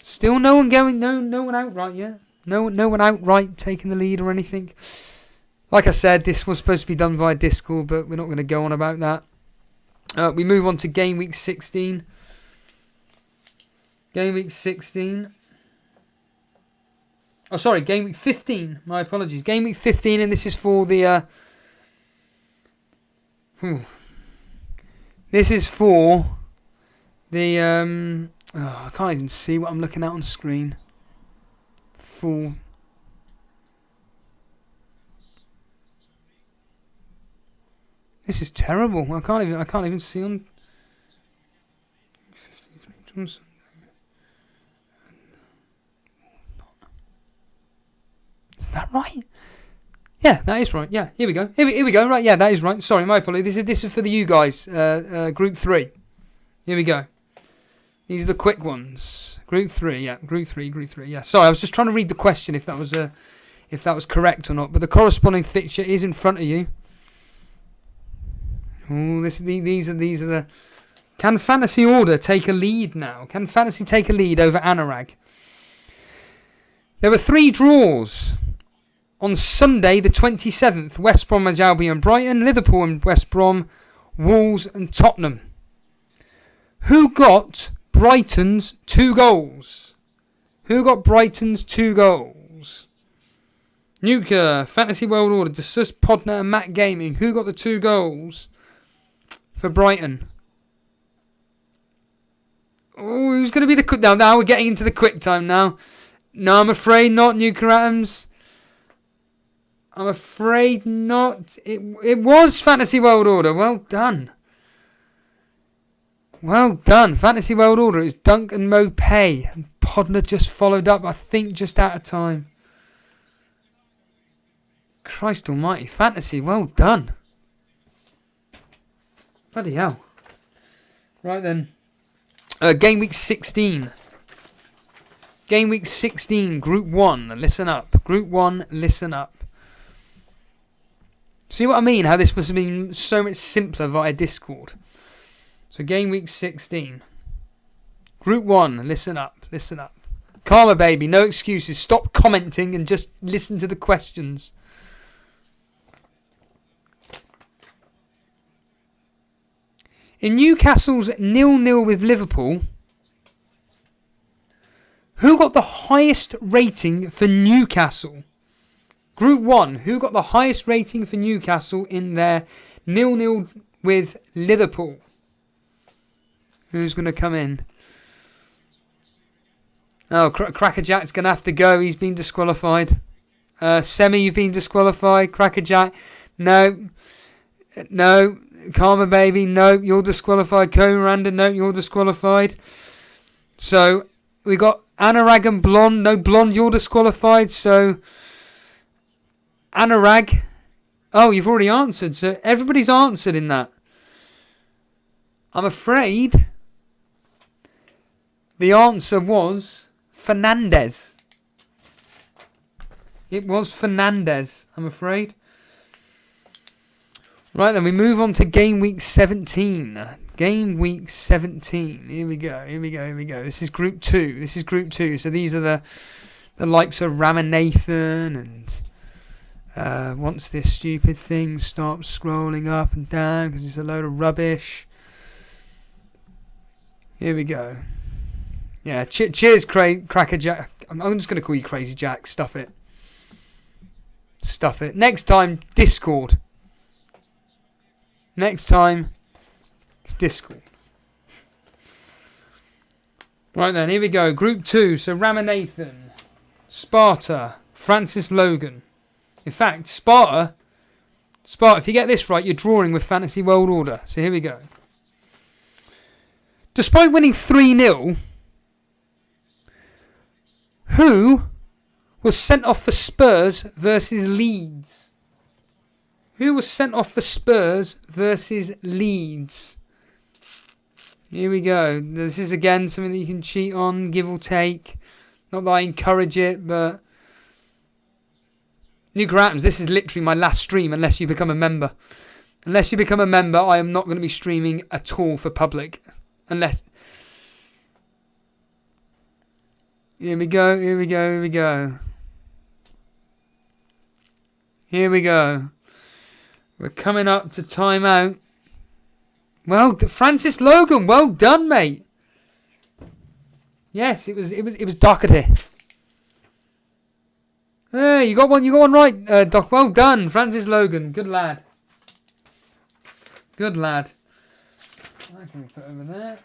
Still no one outright, yeah? No one outright taking the lead or anything. Like I said, this was supposed to be done via Discord, but we're not going to go on about that. We move on to game week 16. Game week 16. Oh, sorry, game week 15. My apologies. Game week 15, and this is for the... This is for the... I can't even see what I'm looking at on screen. Full... This is terrible. I can't even see on... Is that right? Yeah, that is right. Yeah, here we go. Here we go. Right, yeah, that is right. Sorry, my apologies. This is for the you guys. Group 3. Here we go. These are the quick ones. Group 3, yeah. Group 3. Yeah. Sorry, I was just trying to read the question if that was correct or not. But the corresponding fixture is in front of you. Oh, these are the. Can Fantasy Order take a lead now? Can Fantasy take a lead over Anurag? There were 3 draws on Sunday, the 27th. West Bromwich Albion, Brighton, Liverpool and West Brom, Wolves and Tottenham. Who got Brighton's 2 goals? Who got Brighton's 2 goals? Nuka, Fantasy World Order, Desus, Podner and Matt Gaming. Who got the 2 goals for Brighton? Oh, who's going to be the quick... Now we're getting into the quick time now. No, I'm afraid not, Nuka Adams. I'm afraid not. It was Fantasy World Order. Well done. Well done. Fantasy World Order is Duncan Mopay. And Podner just followed up, I think, just out of time. Christ almighty. Fantasy, well done. Bloody hell. Right then. Game week 16. Game week 16, Group 1. Listen up. Group 1, listen up. See what I mean? How this must have been so much simpler via Discord. So game week 16. Group 1, listen up. Listen up. Karma baby, no excuses. Stop commenting and just listen to the questions. In Newcastle's 0-0 with Liverpool, who got the highest rating for Newcastle? Group 1, who got the highest rating for Newcastle in their 0-0 with Liverpool? Who's going to come in? Oh, Crackerjack's going to have to go. He's been disqualified. Semi, you've been disqualified. Crackerjack, no. No. Karma Baby, no. You're disqualified. Miranda, no. You're disqualified. So, we got Anurag and Blonde. No, Blonde, you're disqualified. So, Anurag. Oh, you've already answered. So, everybody's answered in that. I'm afraid the answer was Fernandez. It was Fernandez, I'm afraid. Right then, we move on to game week 17. Game week 17. Here we go. This is Group 2. So these are the likes of Ramanathan and once this stupid thing stops scrolling up and down because it's a load of rubbish. Here we go. Yeah, cheers, Cracker Jack. I'm just going to call you Crazy Jack. Stuff it. Next time, Discord. Next time, it's Discord. Right then, here we go. Group 2. So Ramanathan, Sparta, Francis Logan. In fact, Sparta, if you get this right, you're drawing with Fantasy World Order. So here we go. Despite winning 3-0, who was sent off for Spurs versus Leeds? Who was sent off for Spurs versus Leeds? Here we go. This is again something that you can cheat on, give or take. Not that I encourage it, but New Grams, this is literally my last stream unless you become a member. Unless you become a member, I am not going to be streaming at all for public. Unless... Here we go. We're coming up to timeout. Well, Francis Logan, well done, mate. Yes, it was Doherty. Hey, you got one right, Doc. Well done, Francis Logan. Good lad. I can put over there.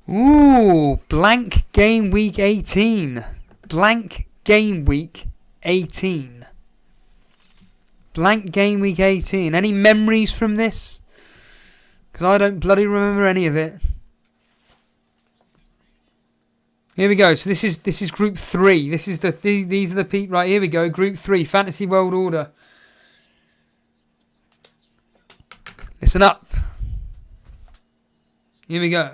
Ooh, blank game week 18. Blank game week 18. Any memories from this? Because I don't bloody remember any of it. Here we go. So this is Group 3. These are the people. Right, here we go. Group 3. Fantasy World Order. Listen up. Here we go.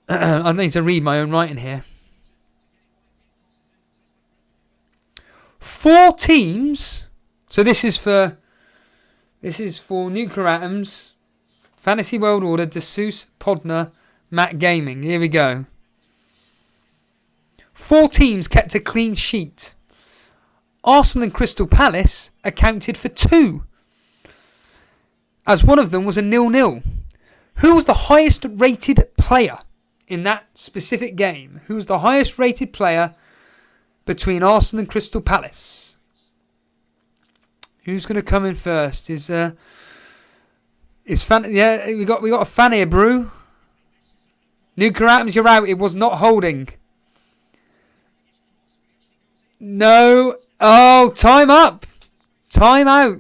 I need to read my own writing here. 4 teams. So this is for Nuclear Atoms, Fantasy World Order, Desus, Podner, Matt Gaming. Here we go. 4 teams kept a clean sheet. Arsenal and Crystal Palace accounted for 2, as one of them was a 0-0. Who was the highest rated player in that specific game? Who was the highest rated player between Arsenal and Crystal Palace? Who's going to come in first? Is Fan? Yeah, we got a fan here, Brew. Nuclear Atoms, you're out. It was not holding. No. Oh, time up. Time out.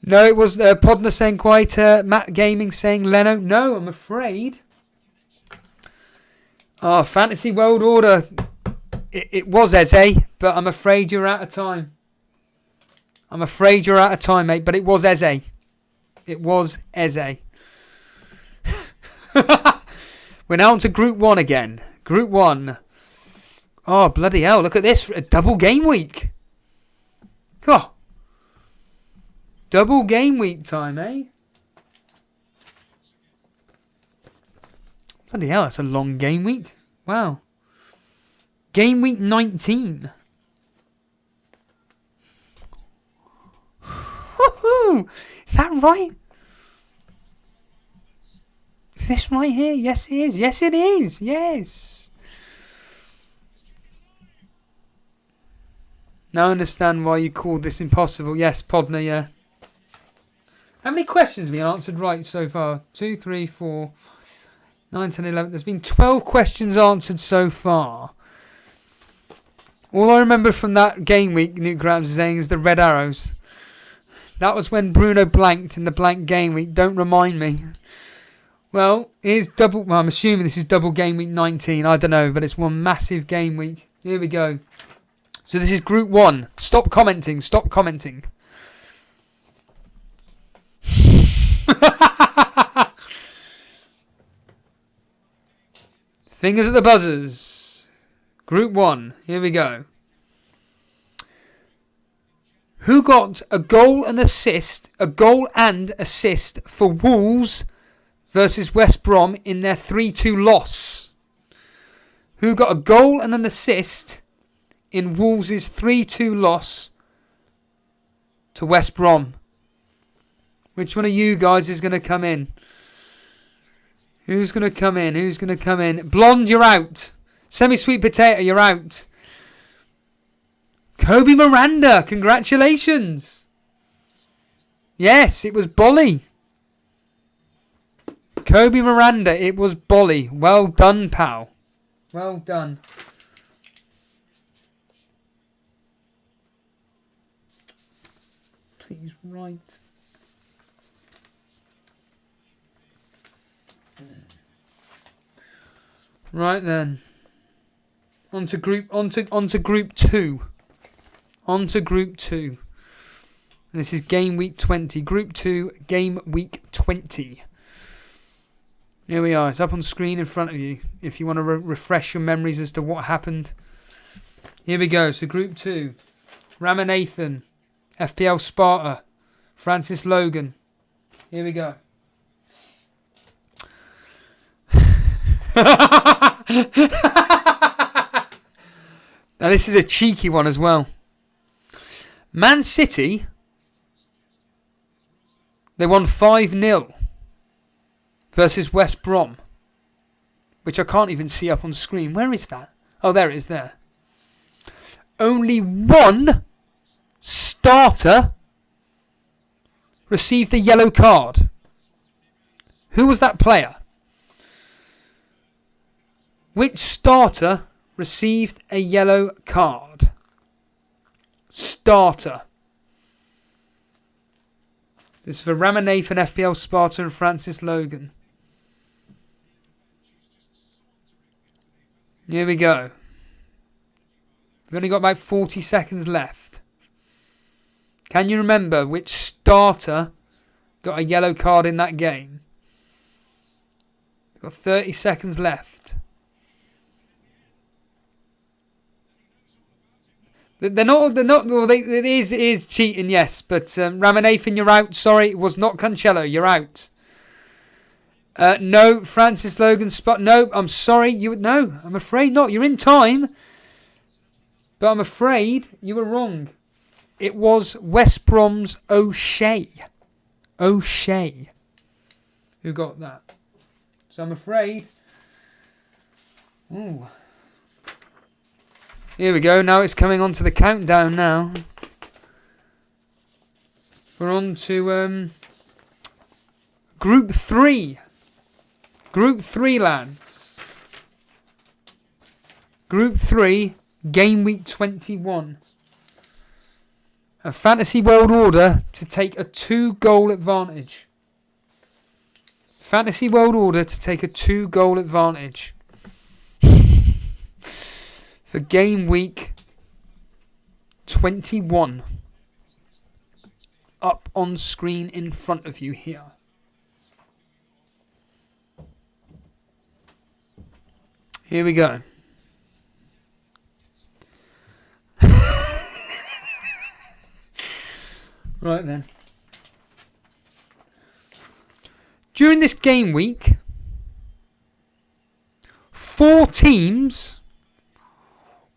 No, it was Podner saying quieter. Matt Gaming saying Leno. No, I'm afraid. Oh, Fantasy World Order. It was Eze, but I'm afraid you're out of time. I'm afraid you're out of time, mate, but it was Eze. It was Eze. We're now on to Group 1 again. Group 1. Oh, bloody hell. Look at this. A double game week. Oh. Double game week time, eh? Bloody hell, that's a long game week. Wow. Game week 19. Woohoo! Is that right? Is this right here? Yes, it is. Yes, it is. Yes. Now I understand why you called this impossible. Yes, Podner, yeah. How many questions have we answered right so far? 2, 3, 4, 9, 10, 11. There's been 12 questions answered so far. All I remember from that game week, Nuclear Atoms is saying, is the red arrows. That was when Bruno blanked in the blank game week. Don't remind me. Well, here's double. Well, I'm assuming this is double game week 19. I don't know, but it's one massive game week. Here we go. So this is Group 1. Stop commenting. Stop commenting. Fingers at the buzzers. Group 1. Here we go. Who got a goal and assist for Wolves versus West Brom in their 3-2 loss? Who got a goal and an assist in Wolves' 3-2 loss to West Brom? Which one of you guys is going to come in? Who's going to come in? Who's going to come in? Blonde, you're out. Semi-sweet potato, you're out. Kobe Miranda, congratulations. Yes, it was Bolly. Kobe Miranda, it was Bolly. Well done, pal. Well done. Please write. Right then. On to group 2. On to Group 2. And this is game week 20. Group 2, game week 20. Here we are. It's up on screen in front of you if you want to refresh your memories as to what happened. Here we go. So Group 2. Ramanathan, FPL Sparta, Francis Logan. Here we go. Now this is a cheeky one as well. Man City, they won 5-0 versus West Brom, which I can't even see up on screen. Where is that? Oh, there it is there. Only one starter received a yellow card. Who was that player? Which starter received a yellow card? Starter. This is for Ramanathan, FPL Sparta, and Francis Logan. Here we go. We've only got about 40 seconds left. Can you remember which starter got a yellow card in that game? You've got 30 seconds left. They're not. Well, it is cheating, yes. But Ramanathan, you're out. Sorry, it was not Cancelo. You're out. No, Francis Logan spot. No, I'm sorry. No, I'm afraid not. You're in time, but I'm afraid you were wrong. It was West Brom's O'Shea. O'Shea. Who got that? So I'm afraid. Ooh. Here we go. Now it's coming on to the countdown now. We're on to Group 3. Group 3, lads. Group 3, Game Week 21. A Fantasy World Order to take a 2-goal advantage. Fantasy World Order to take a 2-goal advantage. For Game Week 21. Up on screen in front of you here. Here we go. Right then. During this game week, 4 teams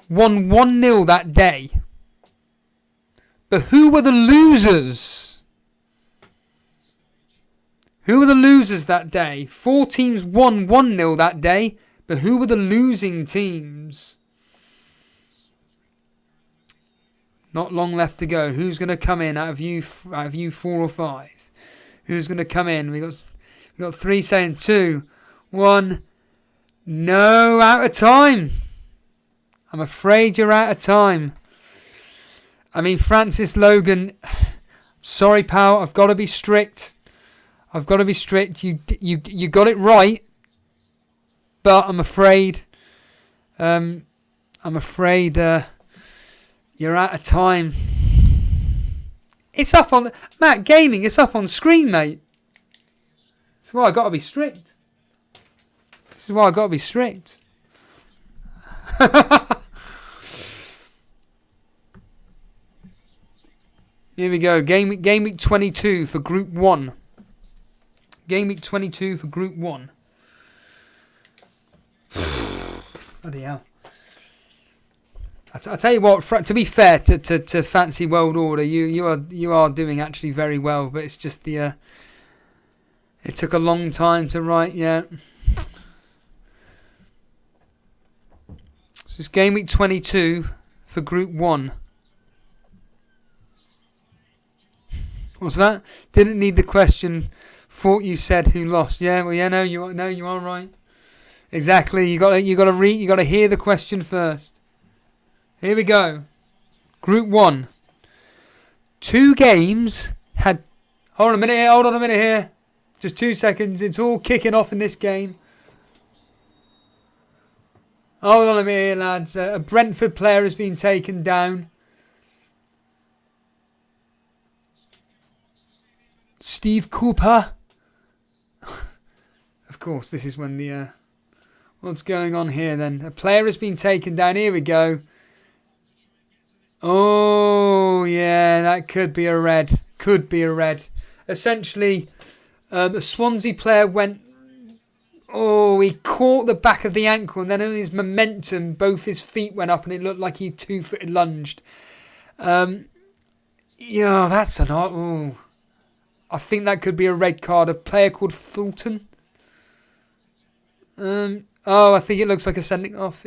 won 1-0 that day. But who were the losers? Who were the losers that day? 4 teams won 1-0 that day. But who were the losing teams? Not long left to go. Who's going to come in out of you 4 or 5? Who's going to come in? We got 3 saying 2, 1. No, out of time. I'm afraid you're out of time. I mean, Francis Logan. Sorry, pal. I've got to be strict. You got it right. But I'm afraid. You're out of time. It's up on Matt Gaming. It's up on screen, mate. That's why I got to be strict. Here we go. Game week 22 for Group 1. Game week 22 for Group 1. Bloody hell. I tell you what, to be fair to Fancy World Order, you are doing actually very well, but it's just it took a long time to write, yeah. So it's Game Week 22 for Group 1. What's that? Didn't need the question. Thought you said who lost. Yeah, well, yeah, no, you are right. Exactly. You got to hear the question first. Here we go. Group 1. 2 games had... Hold on a minute here. Just 2 seconds. It's all kicking off in this game. Hold on a minute here, lads. A Brentford player has been taken down. Steve Cooper. Of course, this is when the... what's going on here then? A player has been taken down. Here we go. Oh, yeah, that could be a red. Essentially, the Swansea player went... Oh, he caught the back of the ankle, and then in his momentum, both his feet went up, and it looked like he 2-footed lunged. Yeah, that's an odd... Oh, I think that could be a red card. A player called Fulton. Oh, I think it looks like a sending off.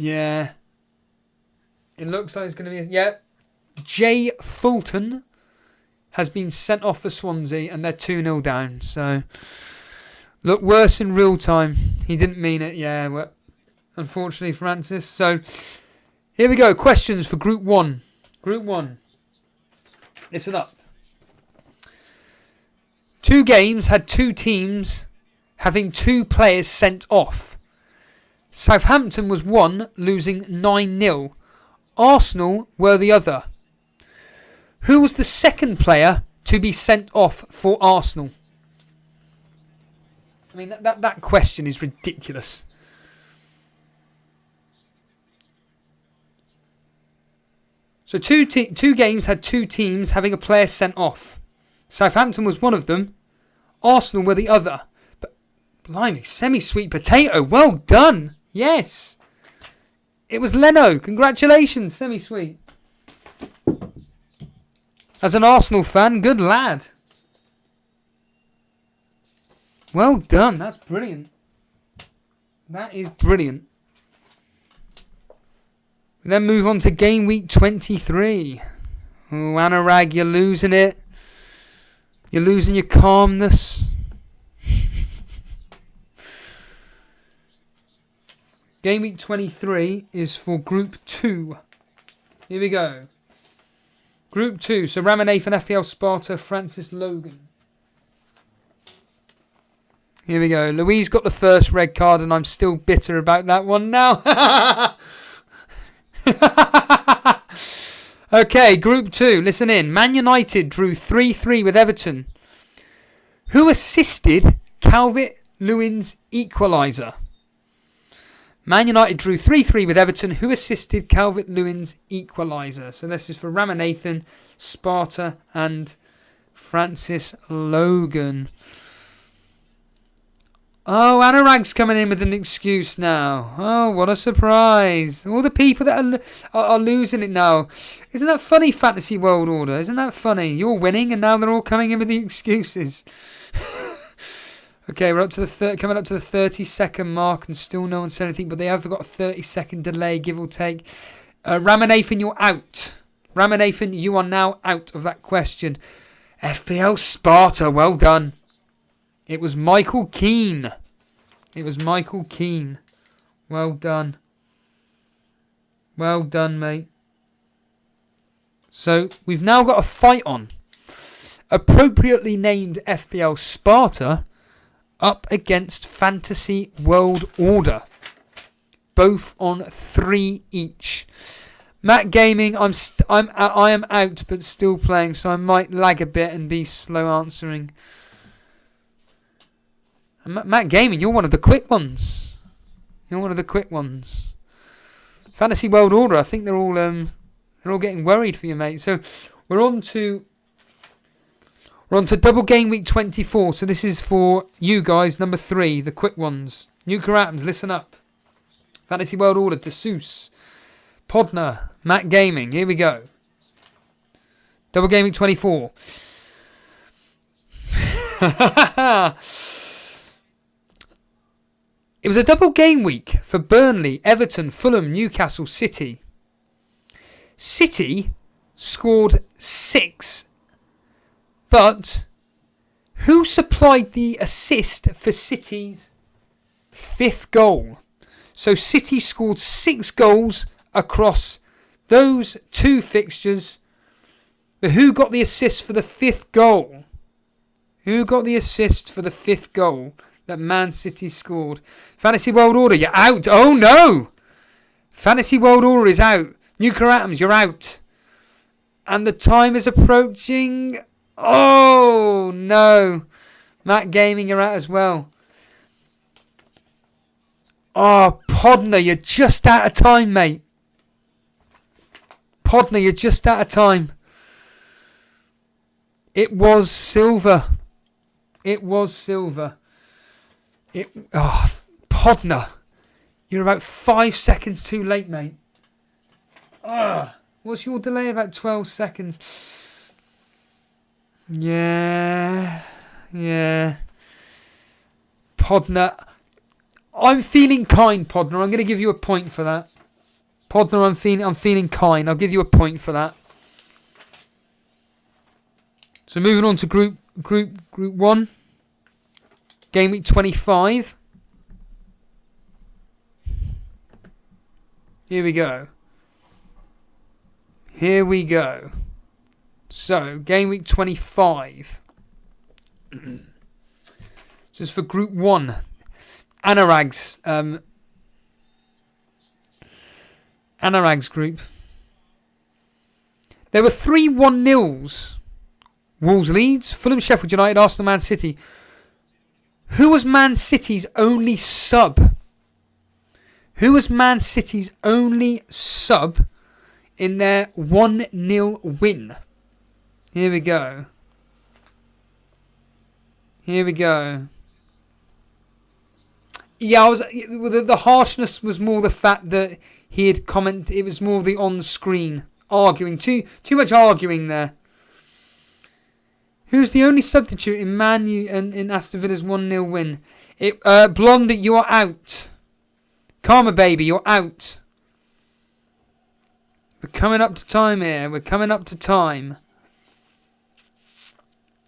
Yeah. It looks like it's going to be... Yeah. Jay Fulton has been sent off for Swansea and they're 2-0 down. So, look worse in real time. He didn't mean it. Yeah, well, unfortunately, Francis. So, here we go. Questions for Group 1. Group 1. Listen up. 2 games had 2 teams having 2 players sent off. Southampton was one, losing 9-0. Arsenal were the other. Who was the second player to be sent off for Arsenal? I mean, that question is ridiculous. So two games had two teams having a player sent off. Southampton was one of them. Arsenal were the other. But, blimey, semi-sweet potato. Well done. Yes. It was Leno. Congratulations, semi-sweet. As an Arsenal fan, good lad. Well done. That's brilliant. That is brilliant. We then move on to game week 23. Oh, Anurag, you're losing it. You're losing your calmness. Game week 23 is for Group 2. Here we go. Group 2. So Ramanathan, FPL Sparta, Francis Logan. Here we go. Louise got the first red card and I'm still bitter about that one now. Okay, Group 2. Listen in. Man United drew 3-3 with Everton. Who assisted Calvert-Lewin's equaliser? Man United drew 3-3 with Everton. Who assisted Calvert-Lewin's equaliser? So this is for Ramanathan, Sparta and Francis Logan. Oh, Anurag's coming in with an excuse now. Oh, what a surprise. All the people that are losing it now. Isn't that funny, Fantasy World Order? Isn't that funny? You're winning and now they're all coming in with the excuses. Okay, we're up to coming up to the 30-second mark and still no one said anything, but they have got a 30-second delay, give or take. Ramanathan, you're out. Ramanathan, you are now out of that question. FPL Sparta, well done. It was Michael Keane. It was Michael Keane. Well done. Well done, mate. So, we've now got a fight on. Appropriately named FPL Sparta up against Fantasy World Order. Both on 3 each. Matt Gaming, I am out but still playing, so I might lag a bit and be slow answering. Matt Gaming, you're one of the quick ones. You're one of the quick ones. Fantasy World Order, I think they're all getting worried for you, mate. So we're on to double game week 24. So this is for you guys, number 3, the quick ones. Nuka Atoms, listen up. Fantasy World Order, DeSeuss, Podner, Matt Gaming. Here we go. Double game week 24. It was a double game week for Burnley, Everton, Fulham, Newcastle, City. City scored 6, but who supplied the assist for City's 5th goal? So City scored 6 goals across those 2 fixtures, but who got the assist for the 5th goal? Who got the assist for the 5th goal that Man City scored? Fantasy World Order, you're out. Oh no! Fantasy World Order is out. Nuka Atoms, you're out. And the time is approaching. Oh no! Matt Gaming, you're out as well. Oh, Podner, you're just out of time, mate. Podner, you're just out of time. It was silver. It was silver. Podner, you're about 5 seconds too late, mate. What's your delay? About 12 seconds. Yeah. Podner, I'm feeling kind, Podner. I'm going to give you a point for that. Podner, I'm feeling kind. I'll give you a point for that. So moving on to group 1. Game week 25. Here we go. So, game week 25. Just for Group 1. Anurag's Anurag's group. There were 3 1-0s. Wolves, Leeds, Fulham, Sheffield United, Arsenal, Man City. Who was Man City's only sub? Who was Man City's only sub in their 1-0 win? Here we go. Here we go. Yeah, the harshness was more the fact that he had commented. It was more the on-screen arguing. Too much arguing there. Who's the only substitute in Man U and in Aston Villa's 1-0 win? Blonde, you are out. Karma baby, you're out. We're coming up to time here. We're coming up to time.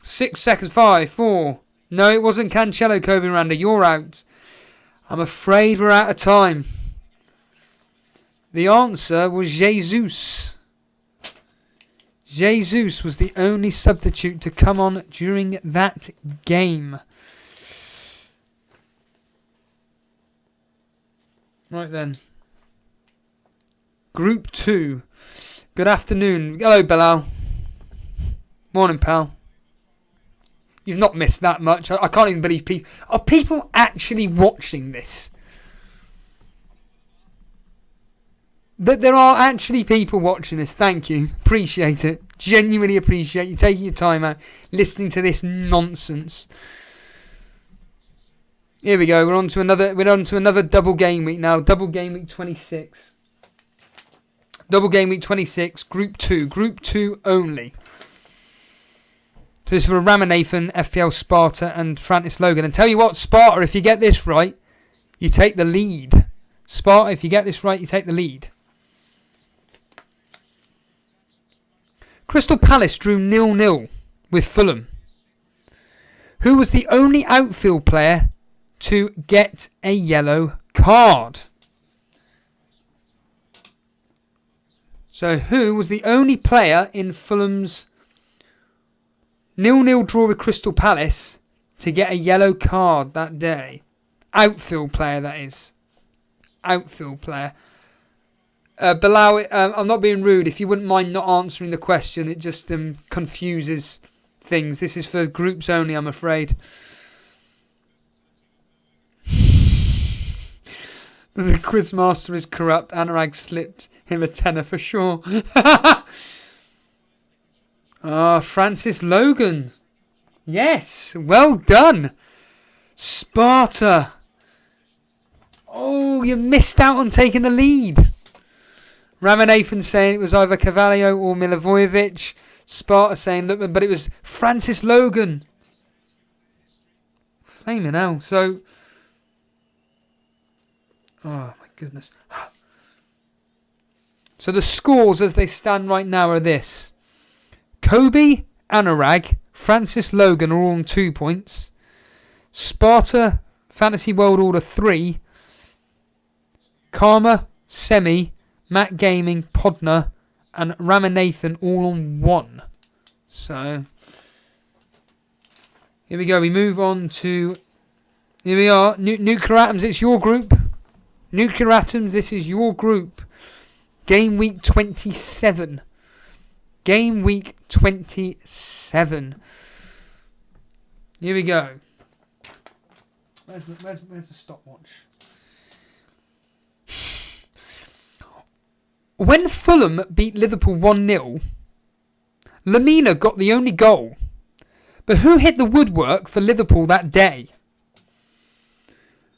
6 seconds. 5, 4. No, it wasn't Cancelo, Kobe Miranda. You're out. I'm afraid we're out of time. The answer was Jesus. Jesus was the only substitute to come on during that game. Right then. Group 2. Good afternoon. Hello, Bilal. Morning, pal. You've not missed that much. I can't even believe people... Are people actually watching this? There are actually people watching this. Thank you. Appreciate it. Genuinely appreciate you taking your time out listening to this nonsense. Here we go. We're on to another double game week now. Double game week 26. Double game week 26. Group 2. Group 2 only. So this is for Ramanathan, FPL Sparta and Francis Logan. And tell you what, Sparta, if you get this right, you take the lead. Sparta, if you get this right, you take the lead. Crystal Palace drew 0-0 with Fulham. Who was the only outfield player to get a yellow card? So who was the only player in Fulham's 0-0 draw with Crystal Palace to get a yellow card that day? Outfield player, that is. Outfield player. Bilal, I'm not being rude. If you wouldn't mind not answering the question, it just confuses things. This is for groups only, I'm afraid. The quizmaster is corrupt. Anurag slipped him a tenner for sure. Francis Logan. Yes, well done. Sparta. Oh, you missed out on taking the lead. Ramanathan saying it was either Carvalho or Milivojevic. Sparta saying, look, but it was Francis Logan. Flaming hell. So, oh my goodness. So the scores as they stand right now are this. Kobe, Anurag, Francis Logan are all on 2 points. Sparta, Fantasy World Order 3. Karma, Semi, Matt Gaming, Podner, and Ramanathan all on 1. So, here we go. We move on to... Here we are. Nuclear Atoms, it's your group. Nuclear Atoms, this is your group. Game week 27. Game week 27. Here we go. Where's the stopwatch? When Fulham beat Liverpool 1-0, Lamina got the only goal. But who hit the woodwork for Liverpool that day?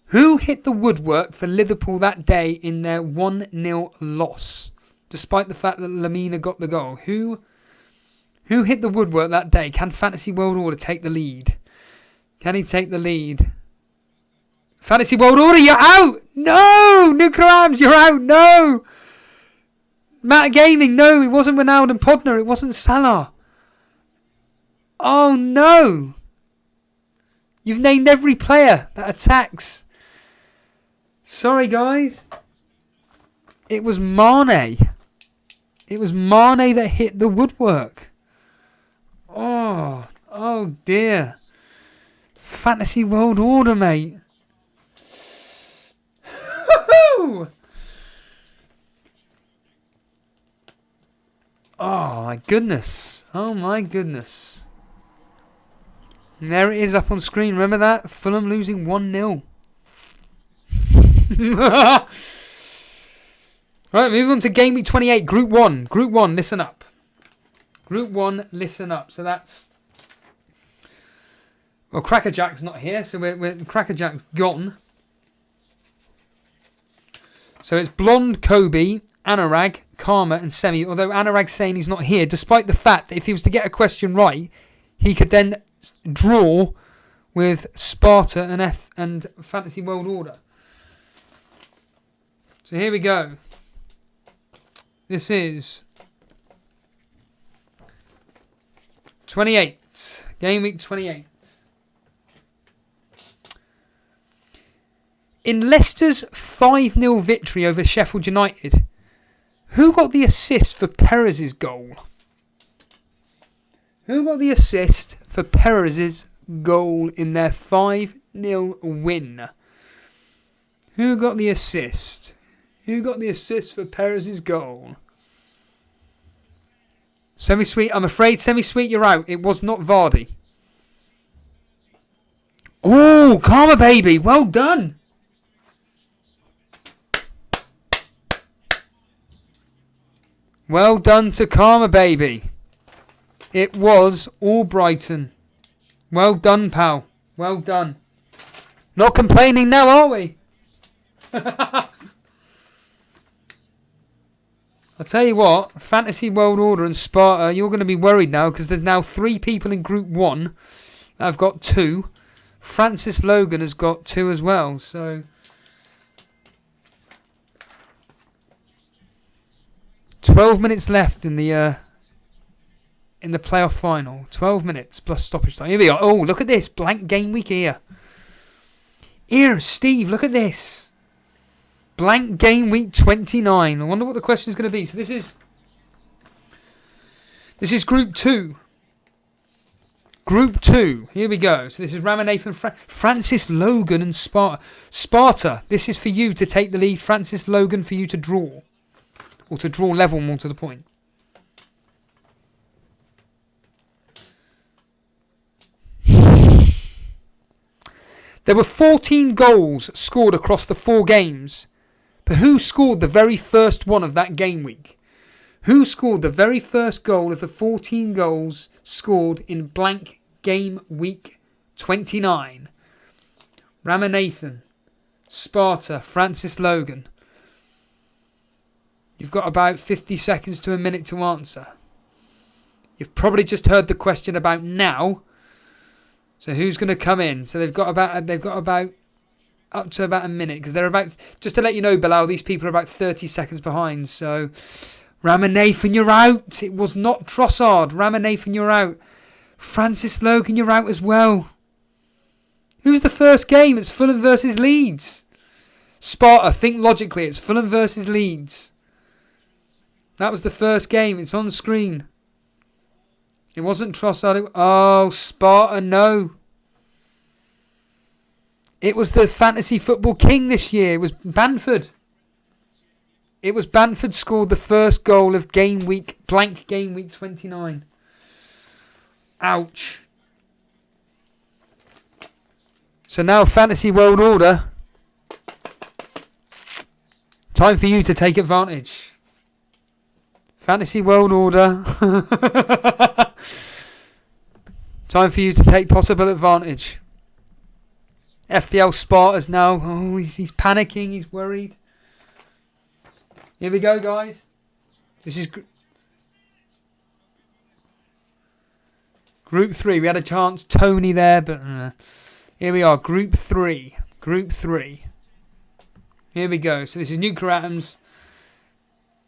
Who hit the woodwork for Liverpool that day in their 1-0 loss? Despite the fact that Lamina got the goal. Who hit the woodwork that day? Can Fantasy World Order take the lead? Can he take the lead? Fantasy World Order, you're out! No! Nuclear Arms, you're out! No! Matt Gaming, no, it wasn't Ronaldo and Podner, it wasn't Salah. Oh no! You've named every player that attacks. Sorry guys. It was Mane. It was Mane that hit the woodwork. Oh dear. Fantasy World Order, mate. Oh, my goodness. Oh, my goodness. And there it is up on screen. Remember that? Fulham losing 1-0. Right, moving on to Game Week 28. Group 1. Group 1, listen up. Group 1, listen up. So that's... Well, Crackerjack's not here, so Crackerjack's gone. So it's Blonde, Kobe, Anurag, Karma and Semi, although Anurag's saying he's not here, despite the fact that if he was to get a question right, he could then draw with Sparta and Fantasy World Order. So here we go. This is 28. Game Week 28. In Leicester's 5-0 victory over Sheffield United, who got the assist for Perez's goal? Who got the assist for Perez's goal in their 5-0 win? Who got the assist? Who got the assist for Perez's goal? Semi-Sweet, I'm afraid, Semi-Sweet, you're out. It was not Vardy. Oh, Karma baby, well done. Well done to Karma baby. It was Albrighton. Well done, pal. Well done. Not complaining now, are we? I'll tell you what, Fantasy World Order and Sparta, you're going to be worried now because there's now 3 people in Group 1. I've got 2. Francis Logan has got 2 as well, so... 12 minutes left in the playoff final. 12 minutes plus stoppage time. Here we are. Oh, look at this. Blank game week here. Here, Steve, look at this. Blank game week 29. I wonder what the question is going to be. So this is Group 2. Group 2. Here we go. So this is Ramanathan, Francis Logan and Sparta. Sparta, this is for you to take the lead. Francis Logan for you to draw. Or to draw level, more to the point. There were 14 goals scored across the 4 games. But who scored the very first one of that game week? Who scored the very first goal of the 14 goals scored in blank game week 29? Ramanathan, Sparta, Francis Logan. You've got about 50 seconds to a minute to answer. You've probably just heard the question about now. So who's going to come in? So they've got about up to about a minute because they're about, just to let you know, Bilal, these people are about 30 seconds behind. So Ramanathan, you're out. It was not Trossard. Ramanathan, you're out. Francis Logan, you're out as well. Who's the first game? It's Fulham versus Leeds. Sparta, think logically. It's Fulham versus Leeds. That was the first game. It's on screen. It wasn't Trossard. Oh, Sparta, no. It was the fantasy football king this year. It was Bamford. It was Bamford scored the first goal of blank game week 29. Ouch. So now Fantasy World Order. Time for you to take advantage. Fantasy World Order. Time for you to take possible advantage. FPL Sparta's now. Oh, he's panicking. He's worried. Here we go, guys. This is Group 3. We had a chance. Tony there, but here we are. Group 3. Group 3. Here we go. So this is Nuclear Atoms.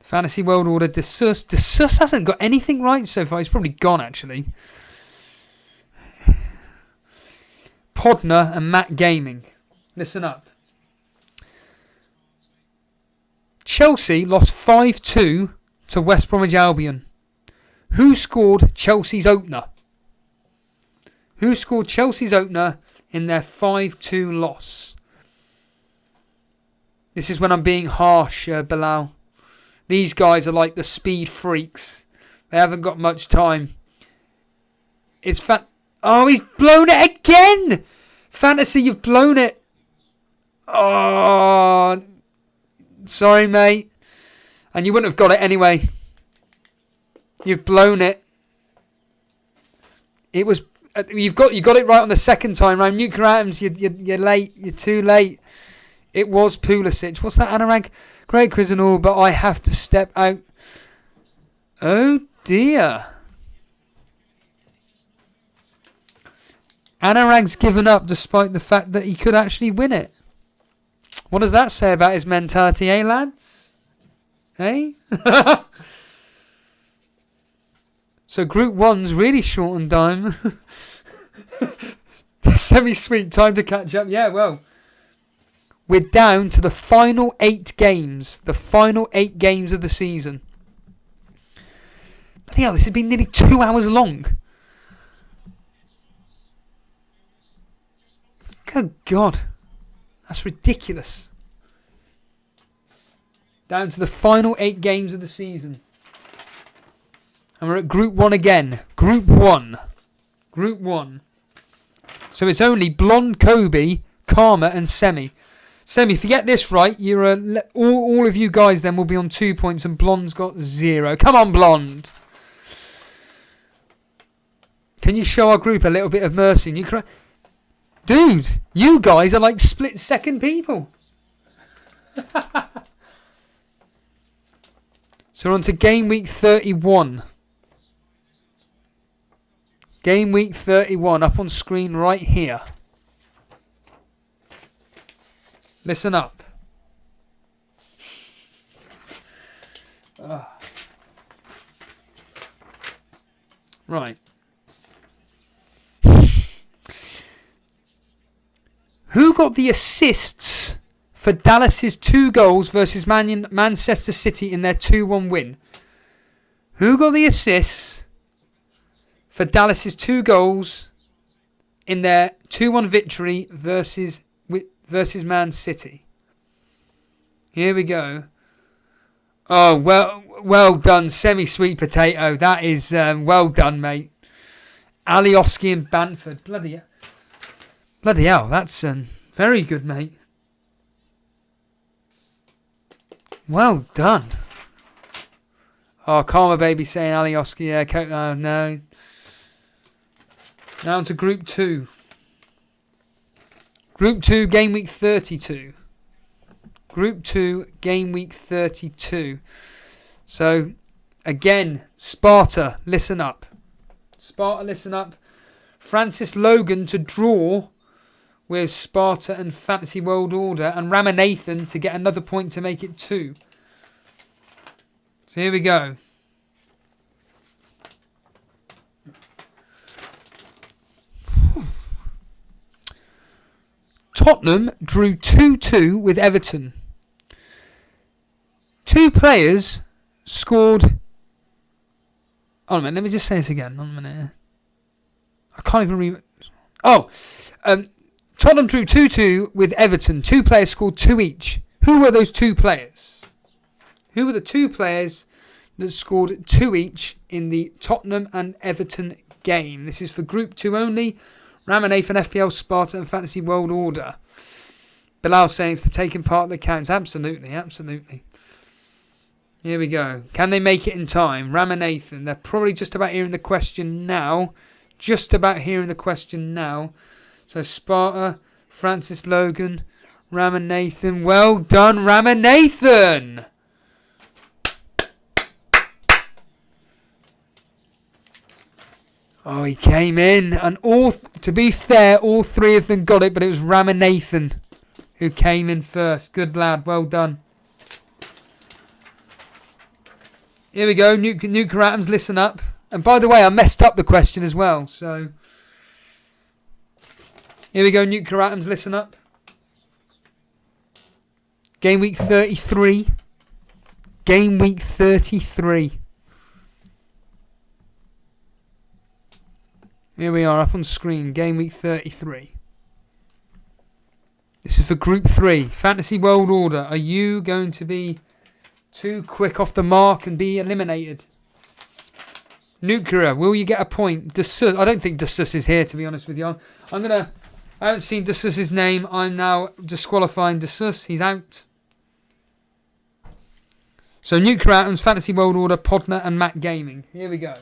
Fantasy World Order. Desus. Desus hasn't got anything right so far. He's probably gone, actually. Podner and Matt Gaming. Listen up. Chelsea lost 5-2 to West Bromwich Albion. Who scored Chelsea's opener? Who scored Chelsea's opener in their 5-2 loss? This is when I'm being harsh, Bilal. These guys are like the speed freaks. They haven't got much time. It's Oh, he's blown it again! Fantasy, you've blown it. Oh, sorry, mate. And you wouldn't have got it anyway. You've blown it. It was. You got it right on the second time round. Nuclear Atoms, you're late. You're too late. It was Pulisic. What's that, Anurag? Great quiz and all, but I have to step out. Oh dear. Anurag's given up despite the fact that he could actually win it. What does that say about his mentality, eh, lads? Eh? So Group 1's really short on time. Semi-sweet, time to catch up. Yeah, well, we're down to the final 8 games. The final 8 games of the season. Bloody hell, this has been nearly 2 hours long. Good God. That's ridiculous. Down to the final 8 games of the season. And we're at Group 1 again. Group 1. Group 1. So it's only Blonde, Kobe, Karma and Semi. Semi, if you get this right, you're all of you guys then will be on 2 points and Blonde's got 0. Come on, Blonde. Can you show our group a little bit of mercy? And you Dude, you guys are like split second people. So we're on to Game Week 31. Game Week 31 up on screen right here. Listen up. Right. Who got the assists for Dallas's 2 goals versus Manchester City in their 2-1 win? Who got the assists for Dallas's 2 goals in their 2-1 victory versus Man City? Here we go. Oh, well done, semi-sweet potato. That is well done, mate. Alioski and Brentford. Bloody hell, that's very good, mate. Well done. Oh, Karma Baby saying Alioski. Yeah, no. Now on to Group 2. Group 2, Game Week 32. Group 2, Game Week 32. So, again, Sparta, listen up. Sparta, listen up. Francis Logan to draw with Sparta and Fantasy World Order, and Ramanathan to get another point to make it 2. So here we go. Tottenham drew 2-2 with Everton. 2 players scored... Hold on a minute, let me just say this again. Hold on a minute. I can't even read... Tottenham drew 2-2 with Everton. 2 players scored 2 each. Who were those 2 players? Who were the 2 players that scored 2 each in the Tottenham and Everton game? This is for Group 2 only. Ramanathan, FPL, Sparta and Fantasy World Order. Bilal saying it's the taking part that counts. Absolutely, absolutely. Here we go. Can they make it in time? Ramanathan. They're probably just about hearing the question now. So Sparta, Francis Logan, Ramanathan. Well done, Ramanathan! Oh, he came in. And to be fair, all 3 of them got it, but it was Ramanathan who came in first. Good lad, well done. Here we go, Nuclear Atoms, listen up. And by the way, I messed up the question as well, so... Here we go, Nuclear Atoms, listen up. Game Week 33. Game Week 33. Here we are, up on screen, Game Week 33. This is for Group 3, Fantasy World Order. Are you going to be too quick off the mark and be eliminated? Nuclear, will you get a point? Desus, I don't think Desus is here, to be honest with you. I haven't seen Desus's name. I'm now disqualifying Desus. He's out. So Nuclear Atoms, Fantasy World Order, Podner and Matt Gaming. Here we go.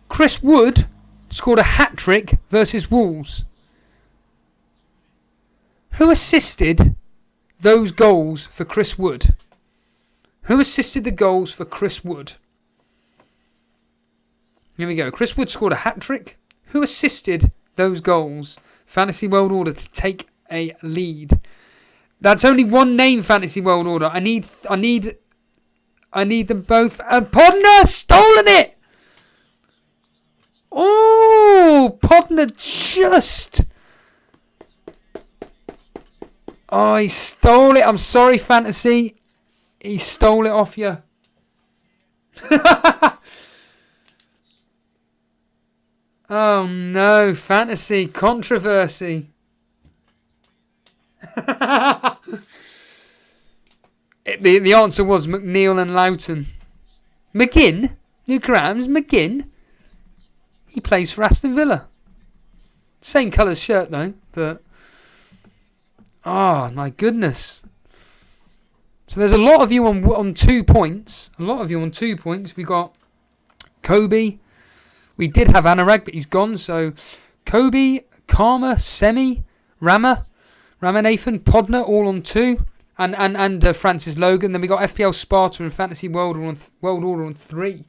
Chris Wood scored a hat-trick versus Wolves. Who assisted those goals for Chris Wood? Who assisted the goals for Chris Wood? Here we go. Chris Wood scored a hat-trick. Who assisted those goals? Fantasy World Order to take a lead. That's only one name, Fantasy World Order. I need them both. And Podner stolen it. Oh, Podner just. Oh, he stole it. I'm sorry, Fantasy. He stole it off you. Oh no, Fantasy controversy. The answer was McNeil and Loughton. McGinn? New Grams? McGinn? He plays for Aston Villa. Same colour shirt though, but... Oh my goodness. So there's a lot of you on 2 points. A lot of you on 2 points. We got Kobe. We did have Anurag, but he's gone. So Kobe, Karma, Semi, Ramanathan, Podner, all on 2. And Francis Logan. Then we got FPL Sparta and Fantasy World Order on 3.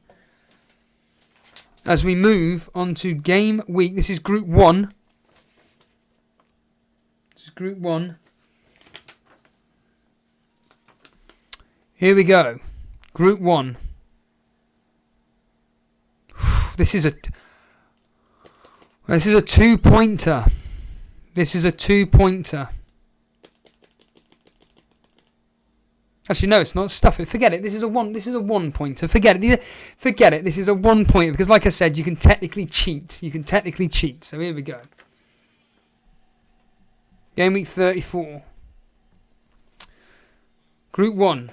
As we move on to Game Week. This is Group 1. This is Group 1. Here we go. Group 1. This is a 2-pointer. This is a 2-pointer. Actually, no, it's not. Stuff it. Forget it. This is a 1-pointer. Forget it. Forget it. This is a 1-pointer because, like I said, you can technically cheat. So here we go. Game week 34. Group 1.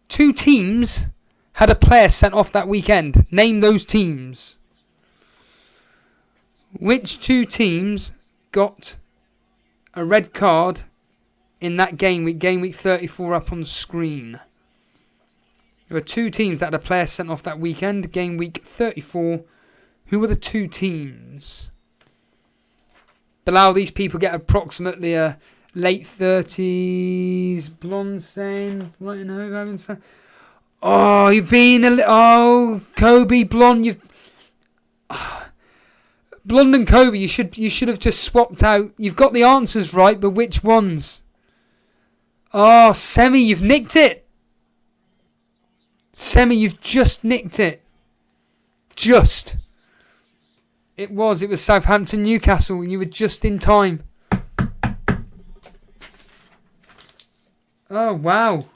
2 teams had a player sent off that weekend. Name those teams. Which 2 teams got a red card in that game week? Game week 34 up on the screen. There were 2 teams that had a player sent off that weekend. Game week 34. Who were the 2 teams? Below, these people get approximately a late 30s. Blonde saying, right in over, haven't said. Oh, you've been Kobe, Blonde, Blonde and Kobe, you should have just swapped out. You've got the answers right, but which ones? Oh, Semi, you've nicked it. Semi, you've just nicked it. Just. It was Southampton, Newcastle, and you were just in time. Oh, wow.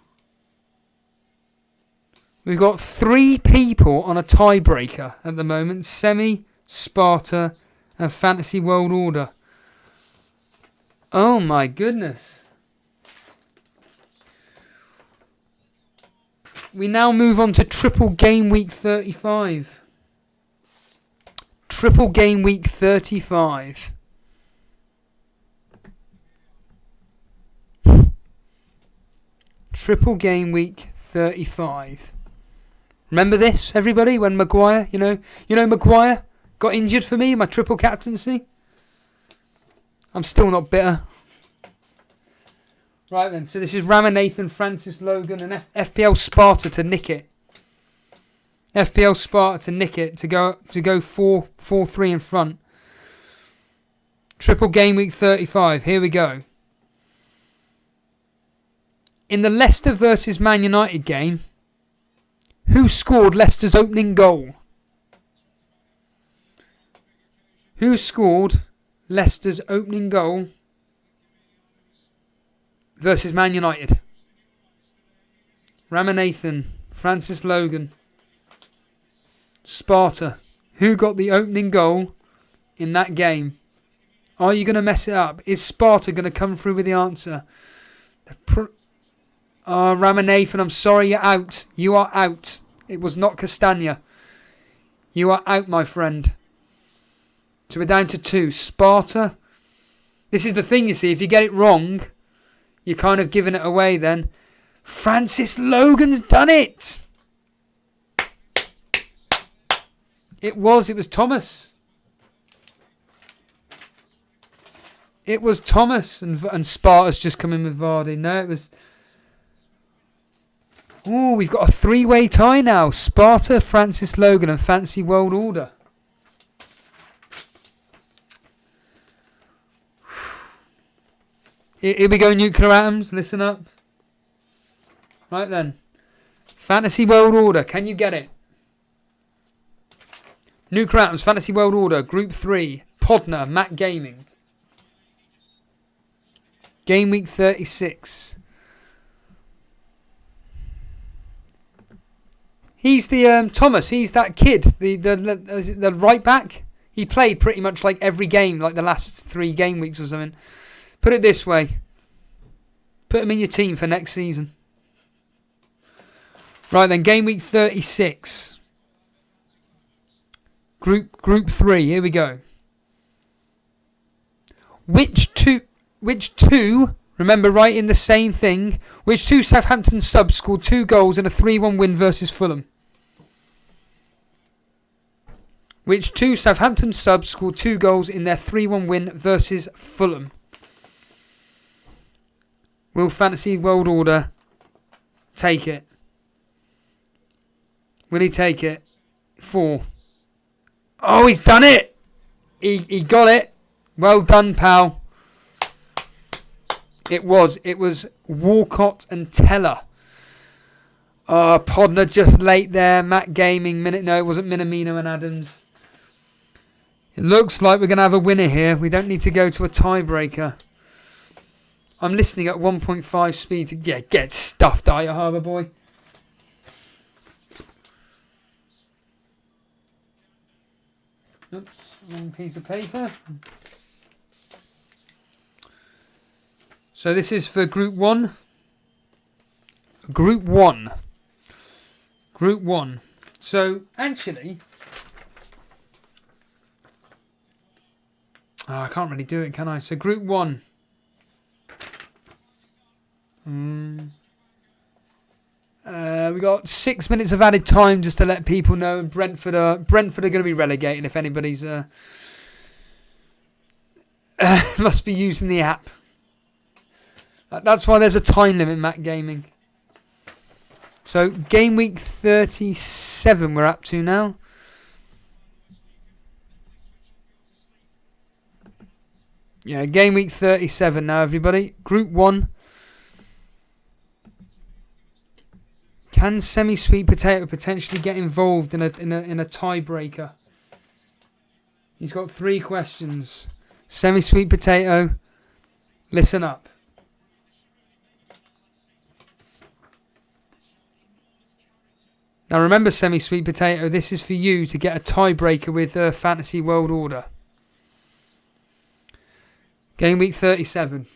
We've got 3 people on a tiebreaker at the moment. Semi, Sparta, and Fantasy World Order. Oh my goodness. We now move on to Triple Game Week 35. Triple Game Week 35. Triple Game Week 35. Remember this, everybody? When Maguire, you know Maguire got injured for me in my triple captaincy. I'm still not bitter. Right then, so this is Ramanathan, Francis Logan, and FPL Sparta to nick it. FPL Sparta to nick it to go 4-3 in front. Triple Game Week 35. Here we go. In the Leicester versus Man United game, who scored Leicester's opening goal? Who scored Leicester's opening goal versus Man United? Ramanathan, Francis Logan, Sparta. Who got the opening goal in that game? Are you going to mess it up? Is Sparta going to come through with the answer? Oh, Ramanathan, I'm sorry you're out. You are out. It was not Castagna. You are out, my friend. So we're down to 2. Sparta. This is the thing, you see. If you get it wrong, you're kind of giving it away then. Francis Logan's done it. It was Thomas. It was Thomas. And Sparta's just come in with Vardy. No, it was... Ooh, we've got a 3-way tie now. Sparta, Francis Logan and Fantasy World Order. Here we go, Nuclear Atoms. Listen up. Right then. Fantasy World Order. Can you get it? Nuclear Atoms, Fantasy World Order. Group 3. Podner, Matt Gaming. Gameweek 36. He's the Thomas. He's that kid, the right back. He played pretty much like every game, like the last 3 game weeks or something. Put it this way: put him in your team for next season. Right then, game week 36, group 3. Here we go. Which two? Remember, right in the same thing. Which 2 Southampton subs scored 2 goals in a 3-1 win versus Fulham? Which 2 Southampton subs scored 2 goals in their 3-1 win versus Fulham? Will Fantasy World Order take it? Will he take it? 4. Oh, he's done it! He got it. Well done, pal. It was Walcott and Teller. Podner just late there. Matt Gaming. No, it wasn't Minamino and Adams. It looks like we're going to have a winner here. We don't need to go to a tiebreaker. I'm listening at 1.5 speed. Yeah, get stuffed, are you, Harbour Boy? Oops, wrong piece of paper. So this is for Group 1. Group 1. Group 1. So, actually... I can't really do it, can I? So, Group 1. We got 6 minutes of added time just to let people know. Brentford are going to be relegated if anybody's... must be using the app. That's why there's a time limit, Matt Gaming. So, game week 37 we're up to now. Yeah, game week 37 now, everybody. Group 1. Can Semi-Sweet Potato potentially get involved in a tiebreaker? He's got 3 questions. Semi-Sweet Potato, listen up. Now remember, Semi-Sweet Potato, this is for you to get a tiebreaker with Fantasy World Order. Game week 37.